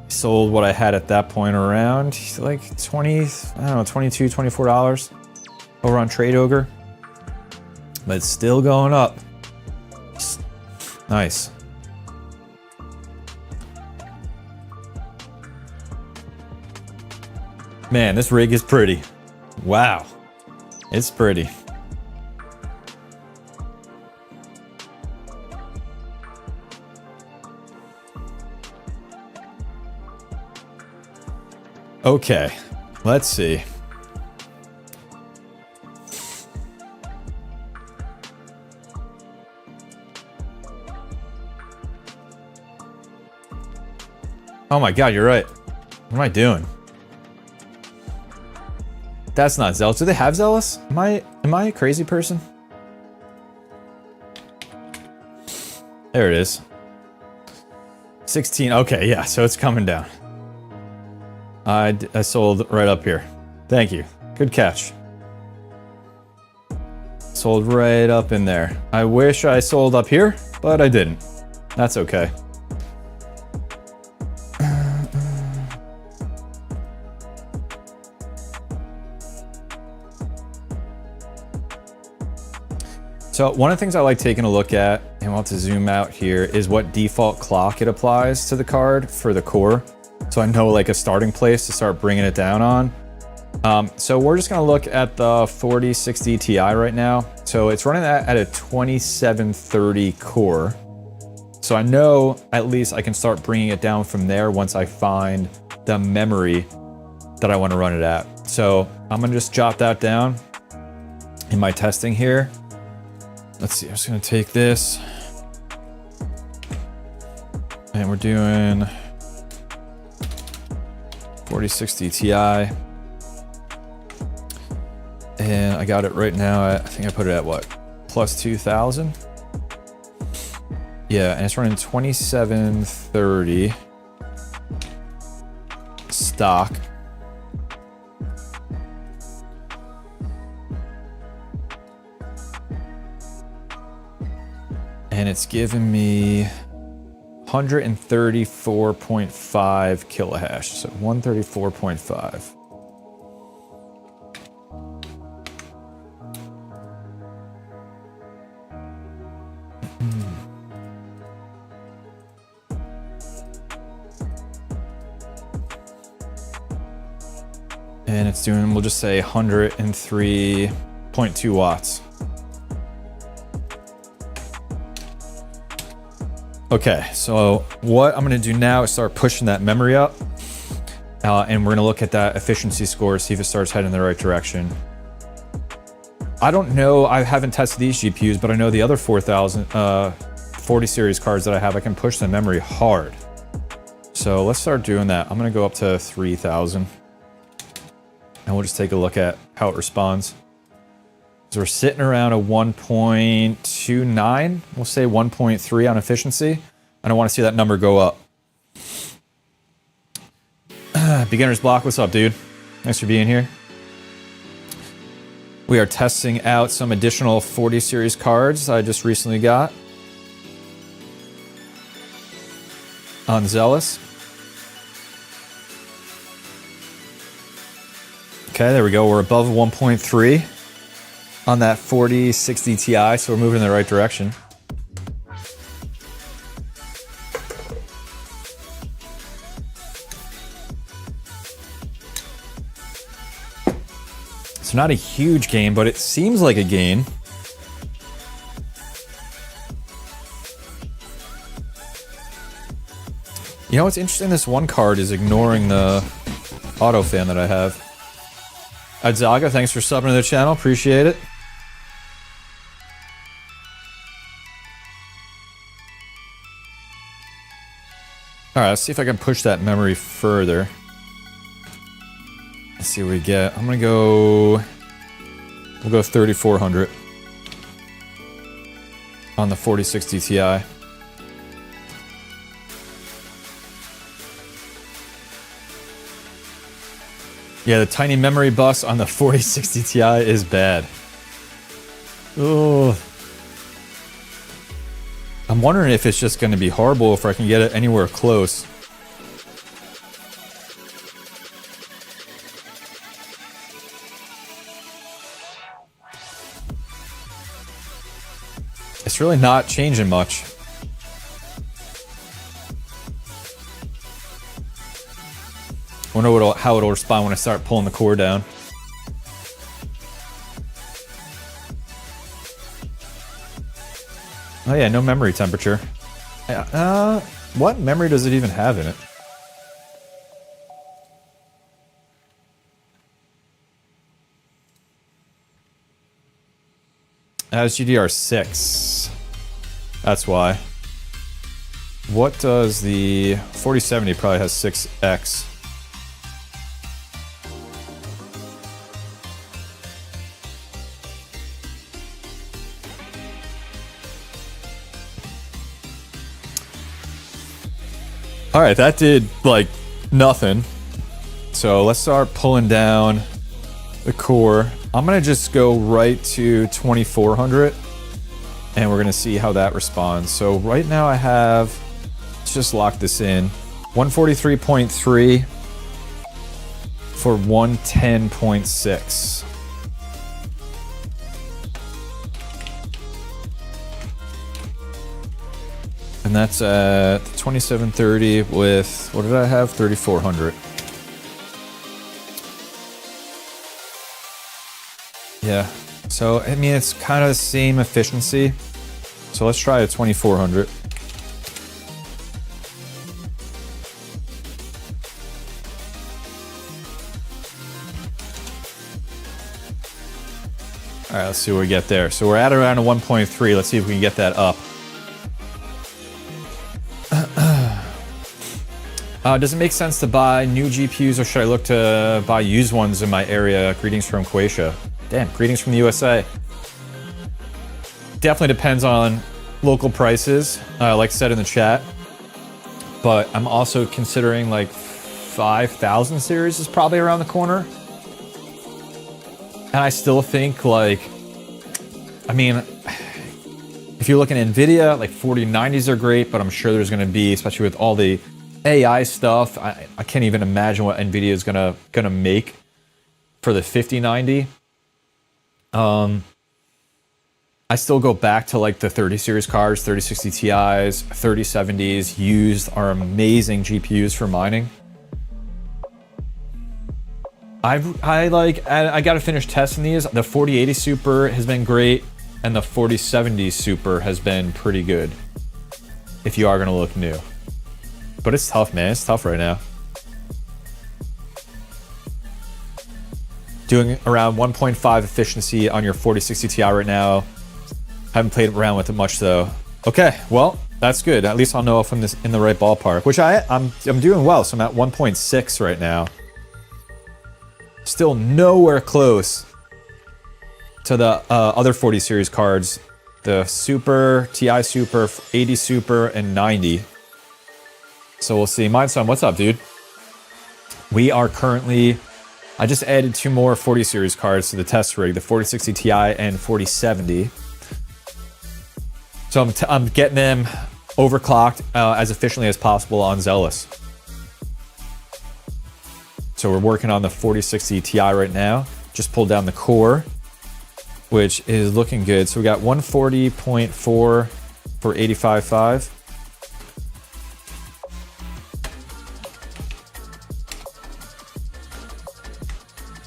Sold what I had at that point around like 20, I don't know, $22, $24 over on Trade Ogre. But it's still going up. Nice. Man, this rig is pretty. Wow. It's pretty. Okay, let's see. Oh my god, you're right. What am I doing? That's not Zealous. Do they have Zealous? Am I a crazy person? There it is. 16. Okay, yeah, so it's coming down. I sold right up here. Thank you. Good catch. Sold right up in there. I wish I sold up here, but I didn't. That's okay. So one of the things I like taking a look at, and we'll have to zoom out here, is what default clock it applies to the card for the core. So I know like a starting place to start bringing it down on. So we're just gonna look at the 4060 Ti right now. So it's running at a 2730 core. So I know at least I can start bringing it down from there once I find the memory that I want to run it at. So I'm gonna just jot that down in my testing here. Let's see, I'm just gonna take this and we're doing 4060 Ti. And I got it right now at, I think I put it at what? Plus 2000? Yeah, and it's running 2730 stock. And it's giving me 134.5 kilohash, so 134.5. And it's doing, we'll just say 103.2 watts. Okay, so what I'm gonna do now is start pushing that memory up. And we're gonna look at that efficiency score, see if it starts heading in the right direction. I don't know, I haven't tested these GPUs, but I know the other 4000, 40 series cards that I have, I can push the memory hard. So let's start doing that. I'm gonna go up to 3000. And we'll just take a look at how it responds. So we're sitting around a 1.29, we'll say 1.3 on efficiency. And I want to see that number go up. Beginner's Block, what's up, dude? Thanks for being here. We are testing out some additional 40 series cards I just recently got on Zealous. Okay, there we go. We're above 1.3 on that 4060 Ti, so we're moving in the right direction. It's not a huge gain, but it seems like a gain. You know what's interesting? This one card is ignoring the auto fan that I have. Adzaga, thanks for subbing to the channel. Appreciate it. Alright, let's see if I can push that memory further. Let's see what we get. I'm gonna go... We'll go 3400 on the 4060 Ti. Yeah, the tiny memory bus on the 4060 Ti is bad. Oh. I'm wondering if it's just going to be horrible if I can get it anywhere close. It's really not changing much. Wonder how it'll respond when I start pulling the core down. Oh yeah, no memory temperature. What memory does it even have in it? It has GDR6. That's why. What does the 4070 probably has 6X? Alright, that did, like, nothing. So let's start pulling down the core. I'm gonna just go right to 2400, and we're gonna see how that responds. So right now I have, let's just lock this in, 143.3 for 110.6. And that's at 2730 with, what did I have? 3400. Yeah, so I mean, it's kind of the same efficiency. So let's try a 2400. All right, let's see what we get there. So we're at around a 1.3. Let's see if we can get that up. Does it make sense to buy new GPUs, or should I look to buy used ones in my area? Greetings from Croatia. Damn, greetings from the USA. Definitely depends on local prices, like I said in the chat. But I'm also considering like 5000 series is probably around the corner. And I still think like, I mean, if you're looking at NVIDIA, like 4090s are great, but I'm sure there's gonna be, especially with all the AI stuff, I can't even imagine what NVIDIA is gonna make for the 5090. I still go back to like the 30 series cards, 3060 Ti's, 3070s used are amazing GPUs for mining. I gotta finish testing these. The 4080 Super has been great, and the 4070 Super has been pretty good. If you are gonna look new. But it's tough, man. It's tough right now. Doing around 1.5 efficiency on your 4060 Ti right now. Haven't played around with it much though. Okay, well, that's good. At least I'll know if I'm in the right ballpark, which I'm doing well. So I'm at 1.6 right now. Still nowhere close to the other 40 series cards. The Super, Ti Super, 80 Super, and 90. So we'll see. Mindson, what's up, dude? We are currently... I just added 2 more 40 series cards to the test rig, the 4060 Ti and 4070. So I'm getting them overclocked as efficiently as possible on Zealous. So So we're working on the 4060 Ti right now. Just pulled down the core, which is looking good. So we got 140.4 for 85.5.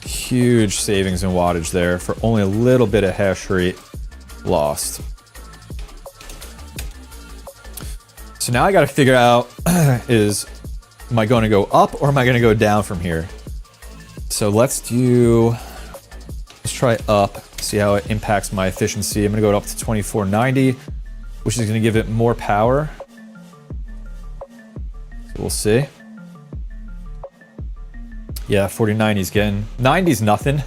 Huge savings in wattage there for only a little bit of hash rate lost. So now I got to figure out am I going to go up or am I going to go down from here? So let's try up, see how it impacts my efficiency. I'm going to go up to 2490, which is going to give it more power. So we'll see. Yeah, 4090's getting 90's nothing.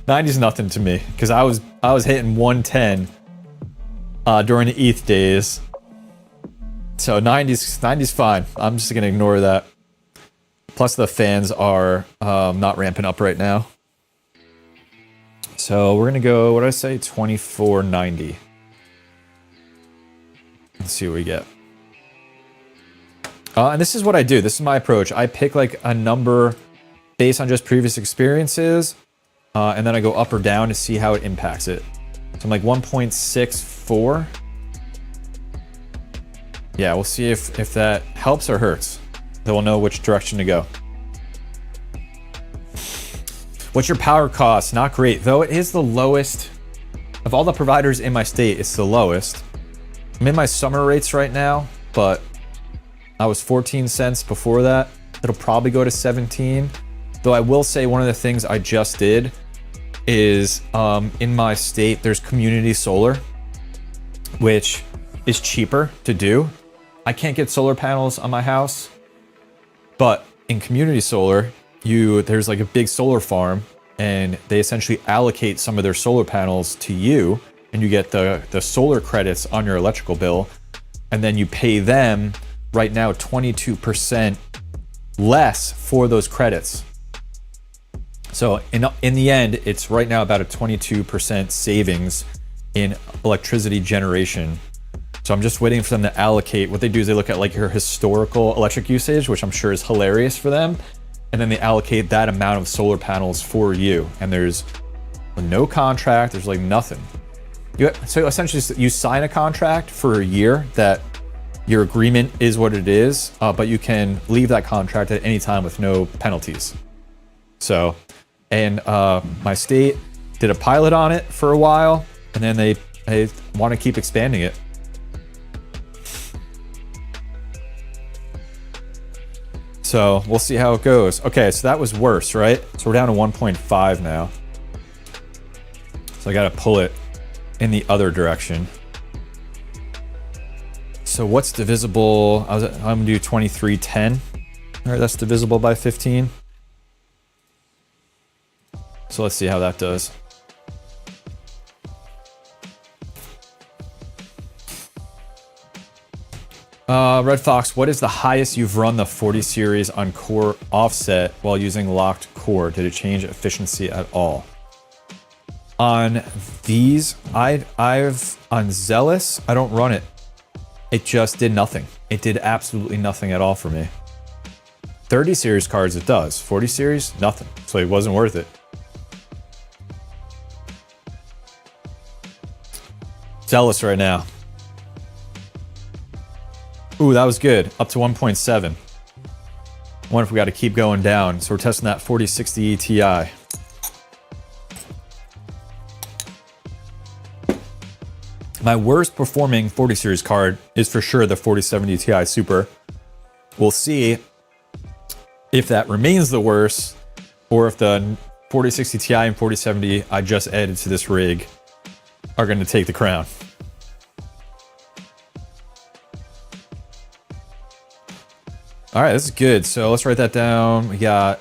90's nothing to me because I was hitting 110 during the ETH days. So 90's fine. I'm just gonna ignore that. Plus the fans are not ramping up right now. So we're gonna go, what did I say? 2490. Let's see what we get. And this is what I do. This is my approach. I pick like a number based on just previous experiences, and then I go up or down to see how it impacts it. So I'm like 1.64. Yeah, we'll see if that helps or hurts. Then we'll know which direction to go. What's your power cost? Not great, though it is the lowest. Of all the providers in my state, it's the lowest. I'm in my summer rates right now, but I was 14 cents before that. It'll probably go to 17. Though I will say one of the things I just did is in my state, there's community solar, which is cheaper to do. I can't get solar panels on my house, but in community solar, there's like a big solar farm and they essentially allocate some of their solar panels to you and you get the solar credits on your electrical bill. And then you pay them right now 22% less for those credits. So in the end, it's right now about a 22% savings in electricity generation. So I'm just waiting for them to allocate. What they do is they look at like your historical electric usage, which I'm sure is hilarious for them. And then they allocate that amount of solar panels for you. And there's no contract, there's like nothing. So essentially you sign a contract for a year that your agreement is what it is, but you can leave that contract at any time with no penalties. So, and my state did a pilot on it for a while, and then they want to keep expanding it. So we'll see how it goes. Okay, so that was worse, right? So we're down to 1.5 now. So I got to pull it in the other direction. So what's divisible? I'm gonna do 2310. All right, that's divisible by 15. So let's see how that does. Red Fox, what is the highest you've run the 40 series on core offset while using locked core? Did it change efficiency at all? On these, on Zealous, I don't run it. It just did nothing. It did absolutely nothing at all for me. 30 series cards, it does. 40 series, nothing. So it wasn't worth it. Zealous right now. Ooh, that was good. Up to 1.7. I wonder if we got to keep going down. So we're testing that 4060 Ti. My worst performing 40 series card is for sure the 4070 Ti Super. We'll see if that remains the worst or if the 4060 Ti and 4070 I just added to this rig are going to take the crown. All right, this is good. So let's write that down. We got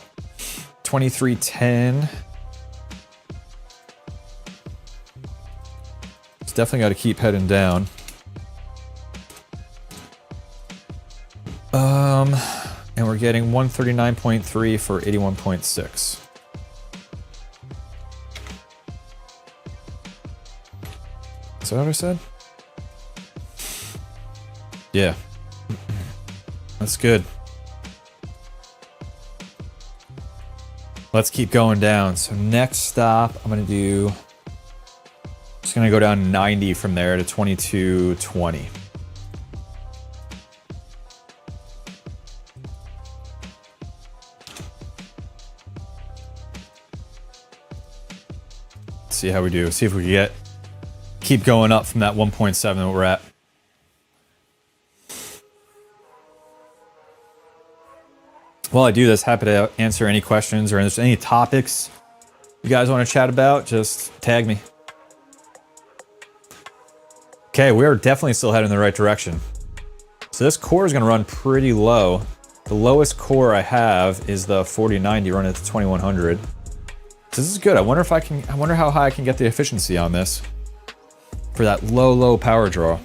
2310. It's definitely got to keep heading down. And we're getting 139.3 for 81.6. Is that what I said? Yeah. That's good. let's keep going down. So next stop, I'm gonna do, just gonna go down 90 from there to 2220. See how we do. See if we can keep going up from that 1.7 that we're at. While I do this, happy to answer any questions, or if there's any topics you guys want to chat about, just tag me. Okay, we are definitely still heading in the right direction. So this core is going to run pretty low. The lowest core I have is the 4090 running at the 2100. So this is good. I wonder how high I can get the efficiency on this for that low power draw.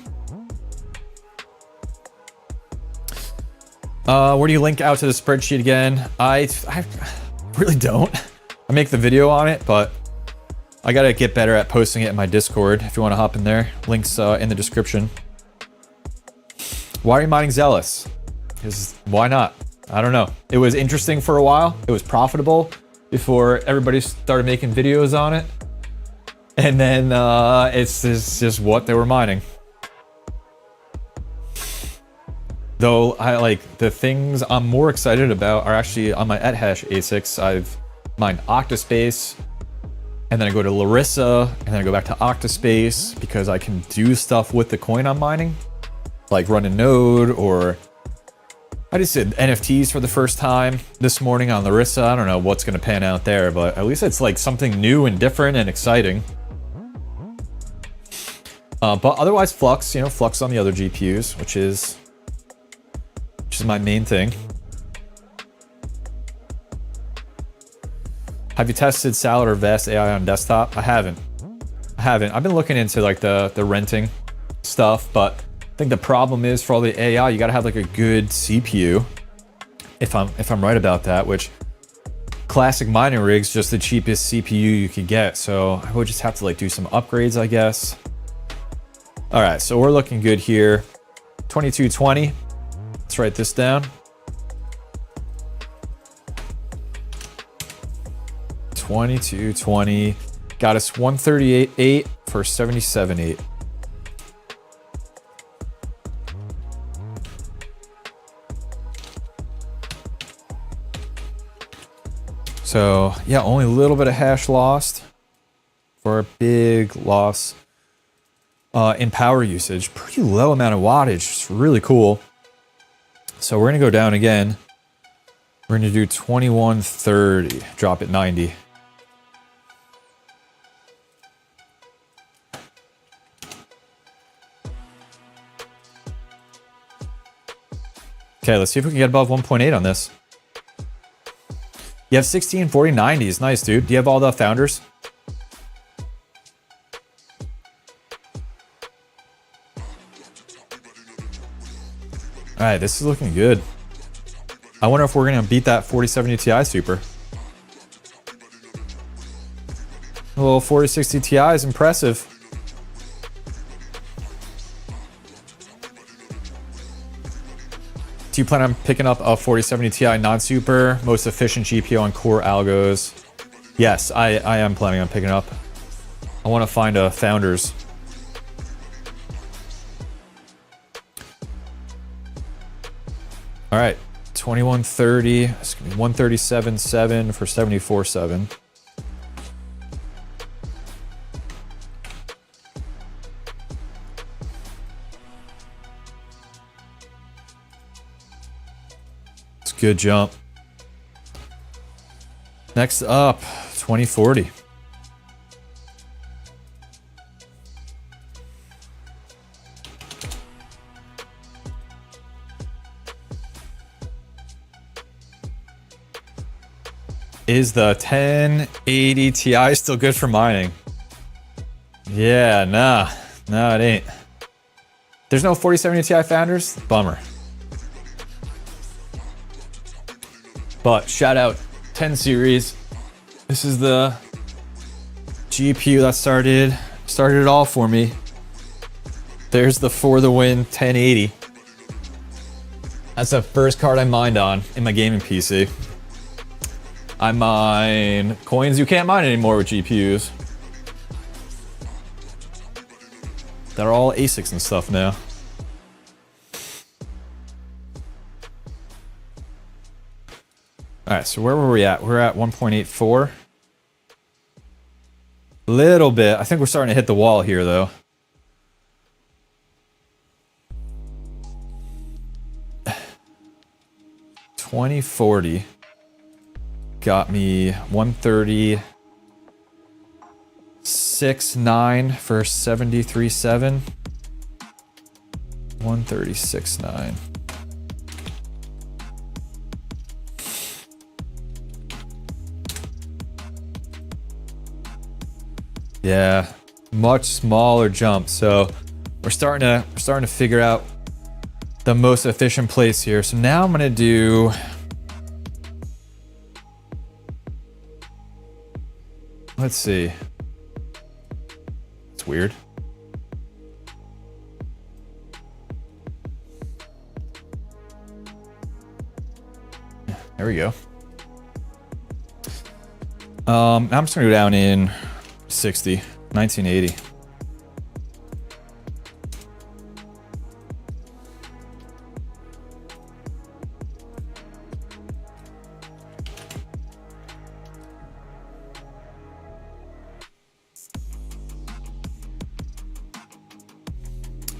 Where do you link out to the spreadsheet again? I really don't. I make the video on it, but I gotta get better at posting it in my Discord. If you want to hop in there, links in the description. Why are you mining Zealous? Because why not? I don't know. It was interesting for a while. It was profitable before everybody started making videos on it, and then it's just what they were mining. Though I like the things I'm more excited about are actually on my Ethash ASICs. I've mined Octaspace, and then I go to Larissa, and then I go back to Octaspace because I can do stuff with the coin I'm mining, like run a node, or I just did NFTs for the first time this morning on Larissa. I don't know what's going to pan out there, but at least it's like something new and different and exciting. But otherwise, Flux, Flux on the other GPUs, which is my main thing. Have you tested Salad or Vast AI on desktop? I haven't. I've been looking into like the renting stuff, but I think the problem is for all the AI, you gotta have like a good CPU. If I'm right about that, which classic mining rigs, just the cheapest CPU you could get. So I would just have to like do some upgrades, I guess. All right, so we're looking good here. 2220. Let's write this down. 2220 got us 138.8 for 77.8. So yeah, only a little bit of hash lost for a big loss in power usage. Pretty low amount of wattage. It's really cool. So we're gonna go down again. We're gonna do 2130, drop it 90. Okay, let's see if we can get above 1.8 on this. You have 16 4090s. Nice, dude. Do you have all the founders? All right, this is looking good. I wonder if we're gonna beat that 4070 Ti Super. A little 4060 Ti is impressive. Do you plan on picking up a 4070 Ti non-super, most efficient GPU on core algos? Yes, I am planning on picking up. I want to find a founders. All right, 2130. It's gonna be 137.7 for 74.7. It's a good jump. Next up, 2040. Is the 1080 Ti still good for mining? Yeah, nah, it ain't. There's no 4070 Ti founders? Bummer. But shout out 10 series. This is the GPU that started it all for me. There's the For the Win 1080. That's the first card I mined on in my gaming PC. I mine coins you can't mine anymore with GPUs. They're all ASICs and stuff now. Alright, so where were we at? We're at 1.84. Little bit. I think we're starting to hit the wall here, though. $20.40 got me 136.9 for 73.7. 136.9. Yeah, much smaller jump. So we're starting to figure out the most efficient place here. So now I'm gonna do. Let's see. It's weird. There we go. Now I'm just gonna go down in 60, 1980.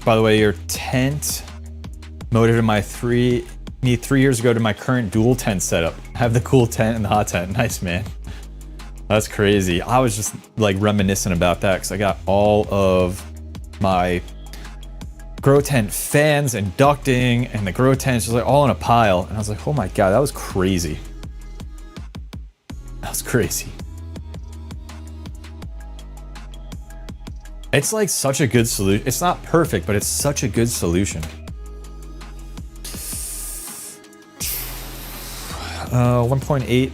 By the way, your tent motive in my me 3 years ago to my current dual tent setup. I have the cool tent and the hot tent. Nice, man. That's crazy. I was just like reminiscing about that because I got all of my grow tent fans and ducting and the grow tents just like all in a pile. And I was like, oh my God, that was crazy. That was crazy. It's like such a good solution. It's not perfect, but it's such a good solution. 1.85.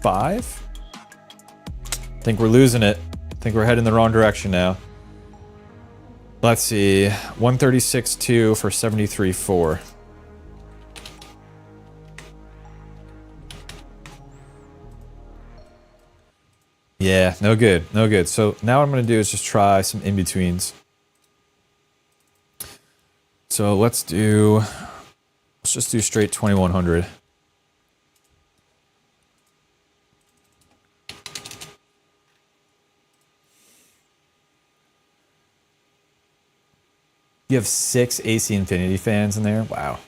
I think we're losing it. I think we're heading the wrong direction now. Let's see. 136.2 for 73.4. Yeah, no good. No good. So now what I'm going to do is just try some in-betweens. So let's just do straight 2100. You have 6 AC Infinity fans in there? Wow.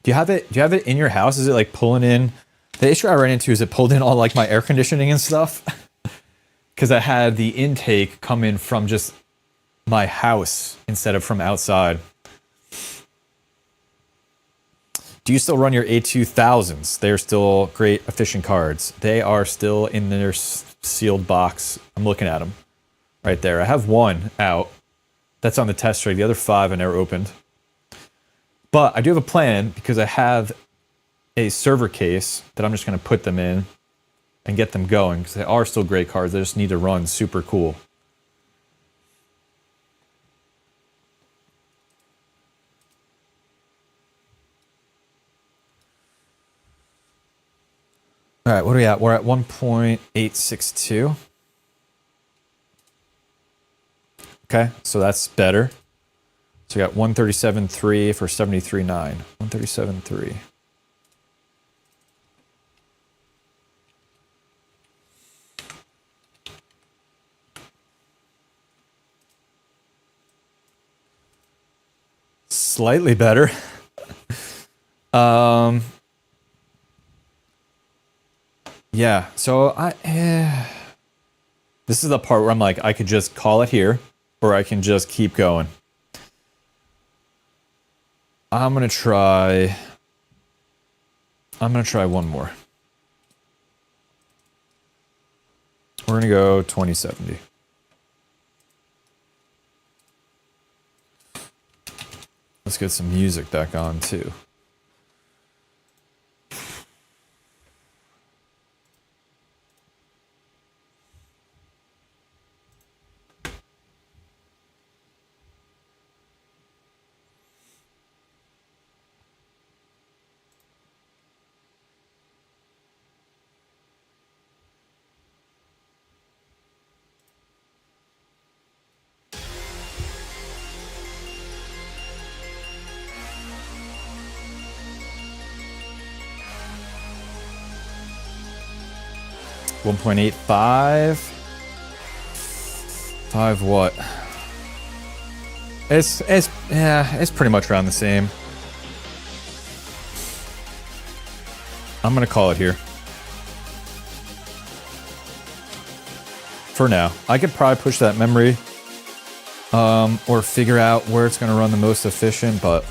Do you have it in your house? Is it like pulling in? The issue I ran into is it pulled in all like my air conditioning and stuff. Because I had the intake come in from just my house instead of from outside. Do you still run your A2000s? They're still great, efficient cards. They are still in their sealed box. I'm looking at them right there. I have one out. That's on the test rig. The other 5 I never opened. But I do have a plan because I have a server case that I'm just going to put them in and get them going because they are still great cards. They just need to run super cool. All right, what are we at? We're at 1.862. Okay, so that's better. So we got 137.3 for 73.9. 137.3. Slightly better. Yeah, so this is the part where I'm like, I could just call it here, or I can just keep going. I'm gonna try one more. We're gonna go 2070. Let's get some music back on too. 1.85. 5 what? It's pretty much around the same. I'm gonna call it here. For now. I could probably push that memory or figure out where it's gonna run the most efficient, but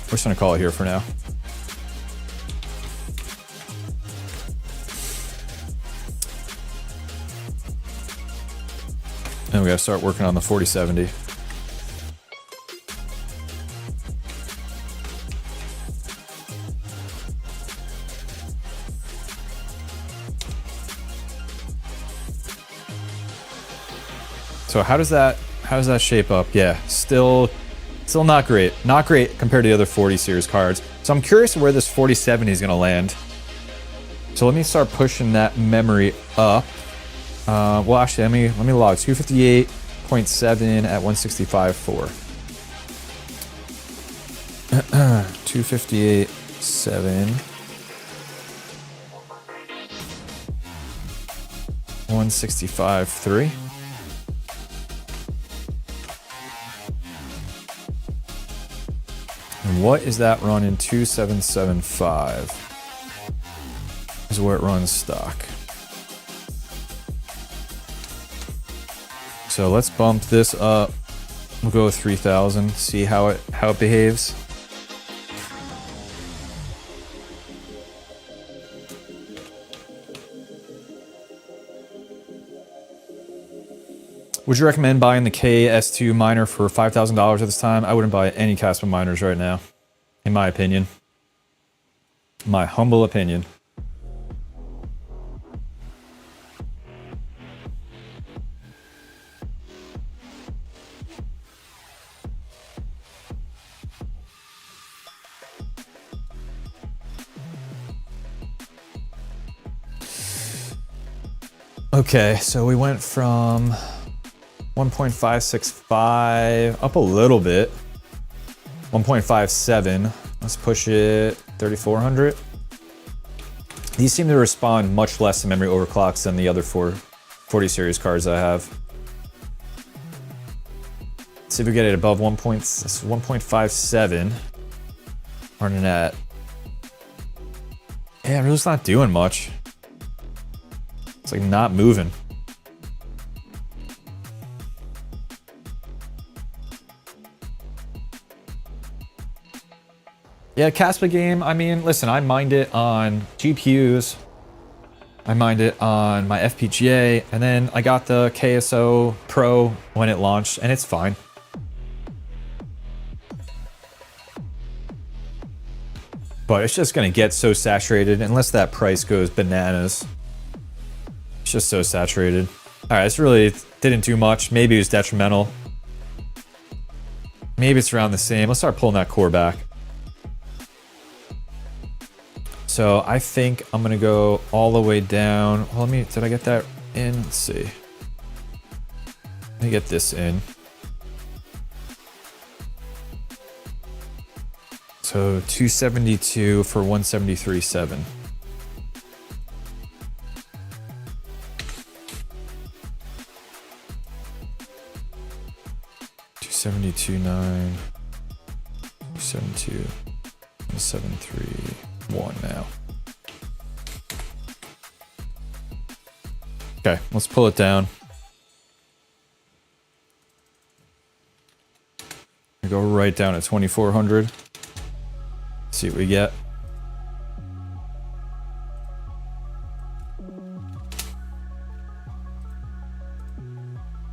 we're just gonna call it here for now. And we gotta start working on the 4070. So how does that shape up? Yeah, still not great. Not great compared to the other 40 series cards. So I'm curious where this 4070 is gonna land. So let me start pushing that memory up. Well, actually, let me log 258.7 at 165.4. 258.7. 165.3. And what is that running? 2775 is where it runs stock. So let's bump this up. We'll go with 3000, see how it behaves. Would you recommend buying the KS2 miner for $5,000 at this time? I wouldn't buy any Caspa miners right now, in my opinion. My humble opinion. Okay, so we went from 1.565 up a little bit. 1.57. Let's push it 3400. These seem to respond much less to memory overclocks than the other 40 series cards I have. Let's see if we get it above 1.57. Running at. Yeah, really just not doing much. It's like not moving. Yeah, Caspa game, I mean, listen, I mined it on GPUs. I mined it on my FPGA, and then I got the KSO Pro when it launched, and it's fine. But it's just gonna get so saturated unless that price goes bananas. It's just so saturated. All right, this really didn't do much. Maybe it was detrimental. Maybe it's around the same. Let's start pulling that core back. So I think I'm gonna go all the way down. Well, did I get that in? Let's see. Let me get this in. So 272 for 173.7. 272.9. 272. 173.1 now. Okay, let's pull it down. We go right down at 2400. See what we get.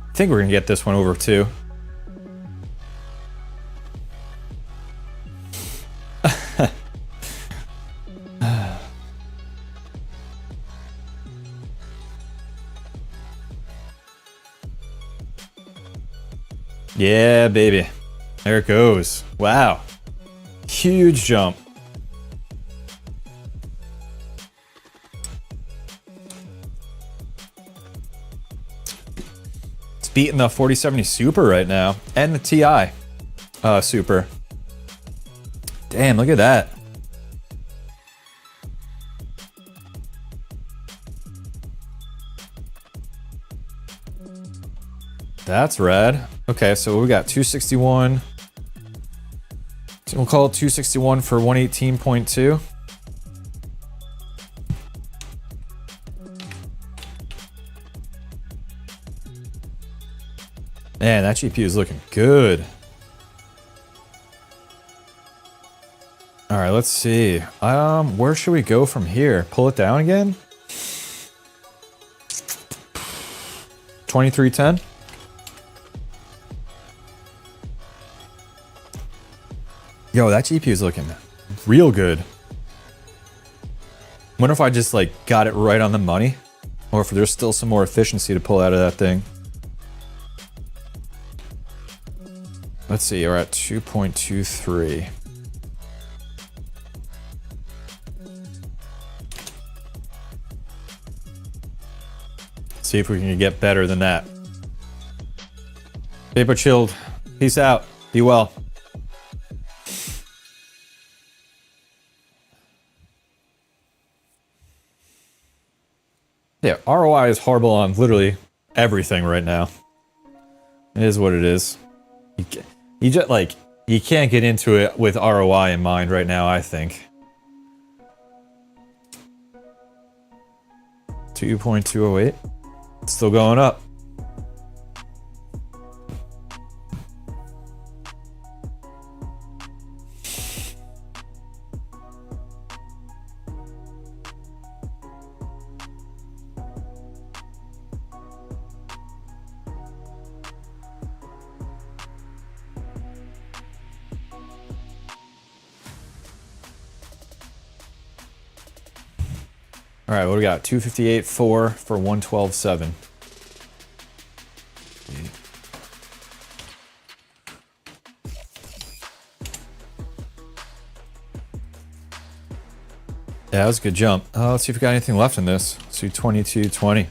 I think we're gonna get this one over too. Yeah, baby. There it goes. Wow. Huge jump. It's beating the 4070 Super right now. And the TI Super. Damn, look at that. That's rad. Okay, so we got 261. So we'll call it 261 for 118.2. Man, that GPU is looking good. All right, let's see. Where should we go from here? Pull it down again? 2310? Yo, that GPU is looking real good. Wonder if I just like got it right on the money, or if there's still some more efficiency to pull out of that thing. Let's see, we're at 2.23. See if we can get better than that. Paper chilled. Peace out. Be well. Yeah, ROI is horrible on literally everything right now. It is what it is. You just like, you can't get into it with ROI in mind right now, I think. 2.208. It's still going up. All right, what do we got? 258.4 for 112.7. Yeah, that was a good jump. Let's see if we got anything left in this. Let's do 22.20.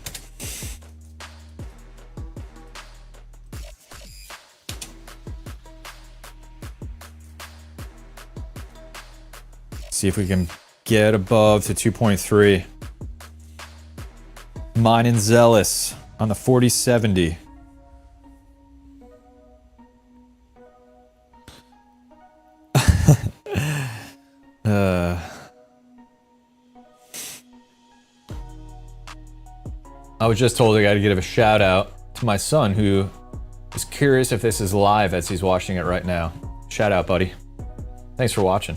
See if we can get above to 2.3. Mine and Zealous on the 4070. I was just told I gotta give a shout out to my son who is curious if this is live as he's watching it right now. Shout out, buddy. Thanks for watching.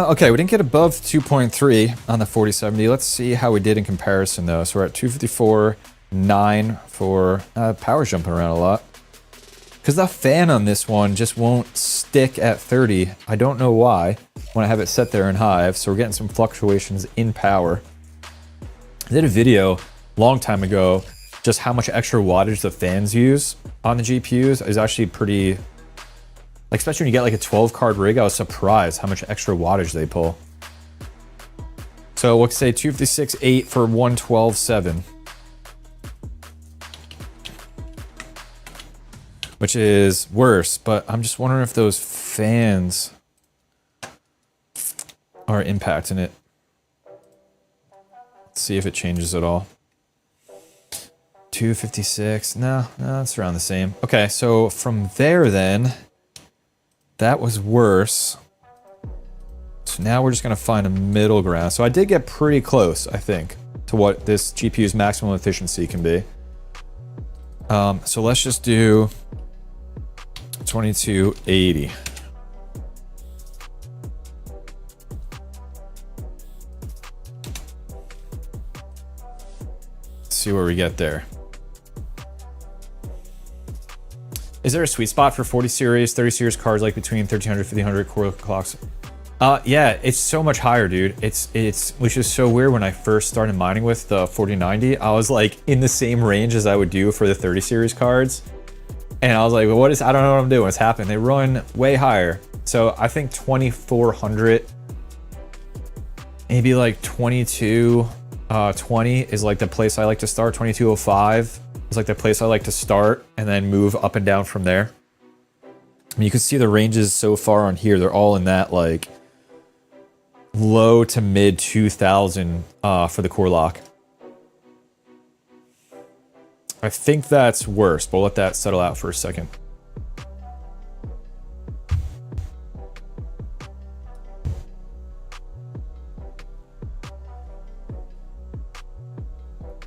Okay, we didn't get above 2.3 on the 4070. Let's see how we did in comparison though. So we're at 254.9 for power jumping around a lot. Because the fan on this one just won't stick at 30. I don't know why when I have it set there in Hive. So we're getting some fluctuations in power. I did a video a long time ago just how much extra wattage the fans use on the GPUs is actually pretty... Like, especially when you get like a 12 card rig, I was surprised how much extra wattage they pull. So we'll say 256.8 for 112.7. Which is worse, but I'm just wondering if those fans are impacting it. Let's see if it changes at all. 256, no, it's around the same. Okay, so from there then, that was worse. So now we're just gonna find a middle ground. So I did get pretty close, I think, to what this GPU's maximum efficiency can be. So let's just do 2280. See where we get there. Is there a sweet spot for 40 series, 30 series cards like between 1300, 1500 core clocks? Yeah, it's so much higher, dude. It's which is so weird. When I first started mining with the 4090, I was like in the same range as I would do for the 30 series cards. And I was like, well, I don't know what I'm doing. What's happening? They run way higher. So I think 2400, maybe like 2220 is like the place I like to start. 2205 is like the place I like to start and then move up and down from there. I mean, you can see the ranges so far on here. They're all in that like low to mid 2000 for the core lock. I think that's worse, but we'll let that settle out for a second.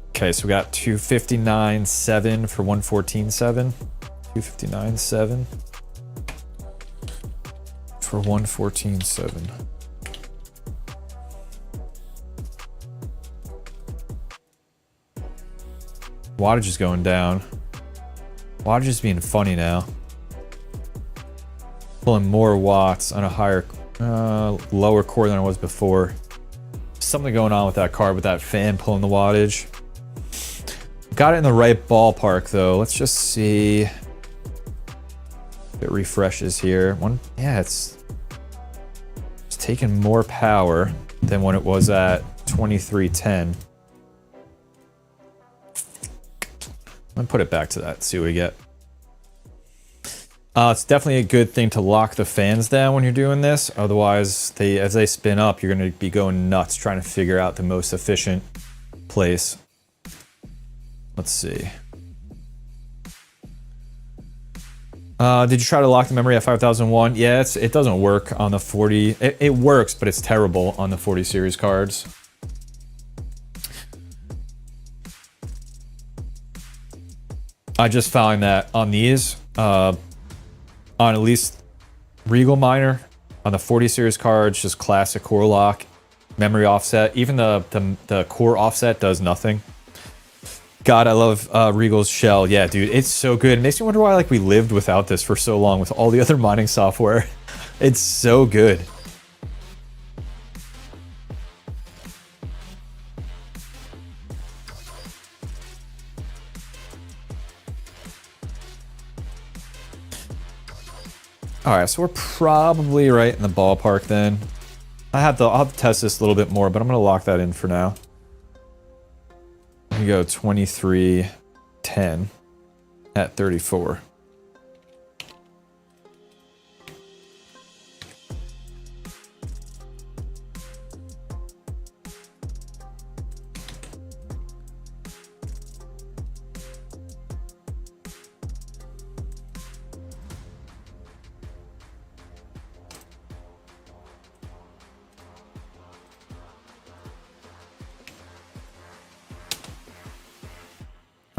Okay, so we got 259.7 for 114.7. 259.7 for 114.7. Wattage is going down. Wattage is being funny now. Pulling more watts on a higher, lower core than it was before. Something going on with that card, with that fan pulling the wattage. Got it in the right ballpark though. Let's just see if it refreshes here. Yeah, it's taking more power than when it was at 2310. I'm gonna put it back to that, see what we get. It's definitely a good thing to lock the fans down when you're doing this. Otherwise, as they spin up, you're gonna be going nuts trying to figure out the most efficient place. Let's see. Did you try to lock the memory at 5001? Yeah, it doesn't work on the 40. It works, but it's terrible on the 40 series cards. I just found that on these, on at least Regal Miner, on the 40 series cards, just classic core lock, memory offset. Even the core offset does nothing. God, I love Regal's shell. Yeah, dude, it's so good. It makes me wonder why like we lived without this for so long with all the other mining software. It's so good. All right, so we're probably right in the ballpark then. I'll have to test this a little bit more, but I'm gonna lock that in for now. We go 2310 at 34.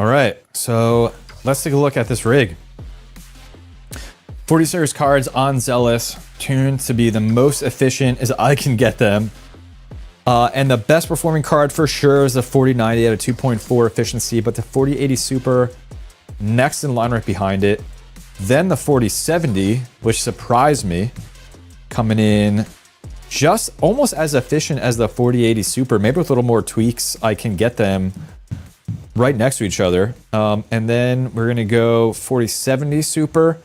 All right, so let's take a look at this rig. 40 series cards on Zealous, tuned to be the most efficient as I can get them. And the best performing card for sure is the 4090 at a 2.4 efficiency, but the 4080 Super next in line right behind it. Then the 4070, which surprised me, coming in just almost as efficient as the 4080 Super. Maybe with a little more tweaks, I can get them right next to each other. And then we're gonna go 4070 Super,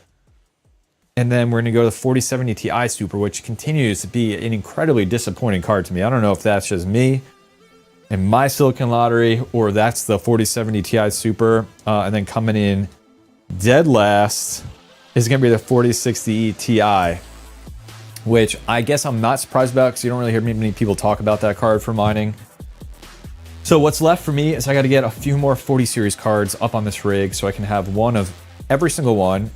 and then we're gonna go to the 4070 Ti Super, which continues to be an incredibly disappointing card to me. I don't know if that's just me and my Silicon Lottery, or that's the 4070 Ti Super. And then coming in dead last is gonna be the 4060 Ti, which I guess I'm not surprised about because you don't really hear many people talk about that card for mining. So what's left for me is I got to get a few more 40 series cards up on this rig so I can have one of every single one,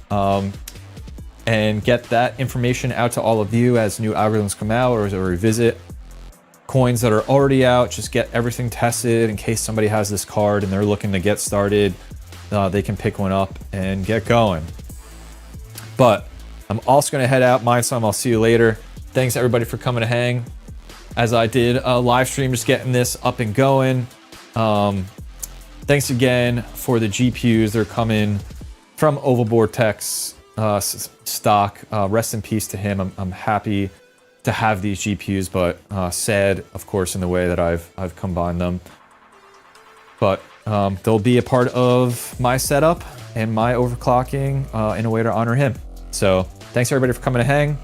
and get that information out to all of you as new algorithms come out or as I revisit coins that are already out. Just get everything tested in case somebody has this card and they're looking to get started. They can pick one up and get going. But I'm also going to head out, mine some. I'll see you later. Thanks everybody for coming to hang. As I did a live stream, just getting this up and going. Thanks again for the GPUs. They're coming from Oval Vortex stock. Rest in peace to him. I'm happy to have these GPUs, but sad, of course, in the way that I've combined them. But they'll be a part of my setup and my overclocking in a way to honor him. So thanks everybody for coming to hang.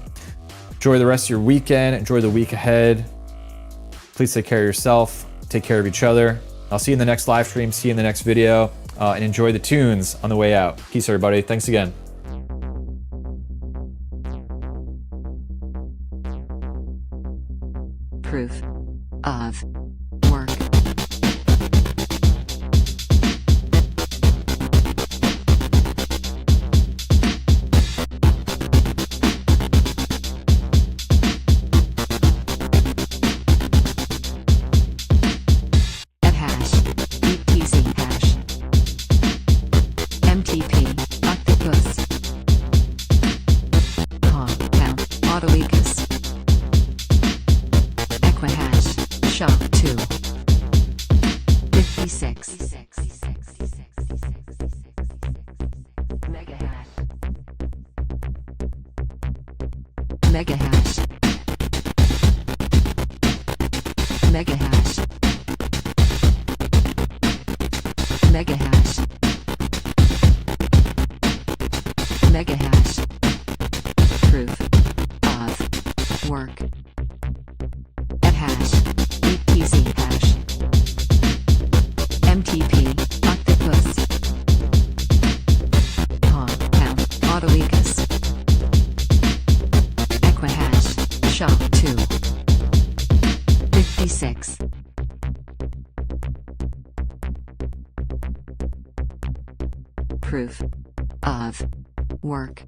Enjoy the rest of your weekend. Enjoy the week ahead. Please take care of yourself. Take care of each other. I'll see you in the next live stream. See you in the next video. And enjoy the tunes on the way out. Peace, everybody. Thanks again. Proof of work. At hash, etc hash, MTP, octopus, compound, autoecus, equihash, SHA-2, 56, megahash, megahash, megahash, megahash, megahash, proof of work. At hash, etc hash, MTP, octopus, compound, autoecus, equihash, SHA-2, 56. Proof of work.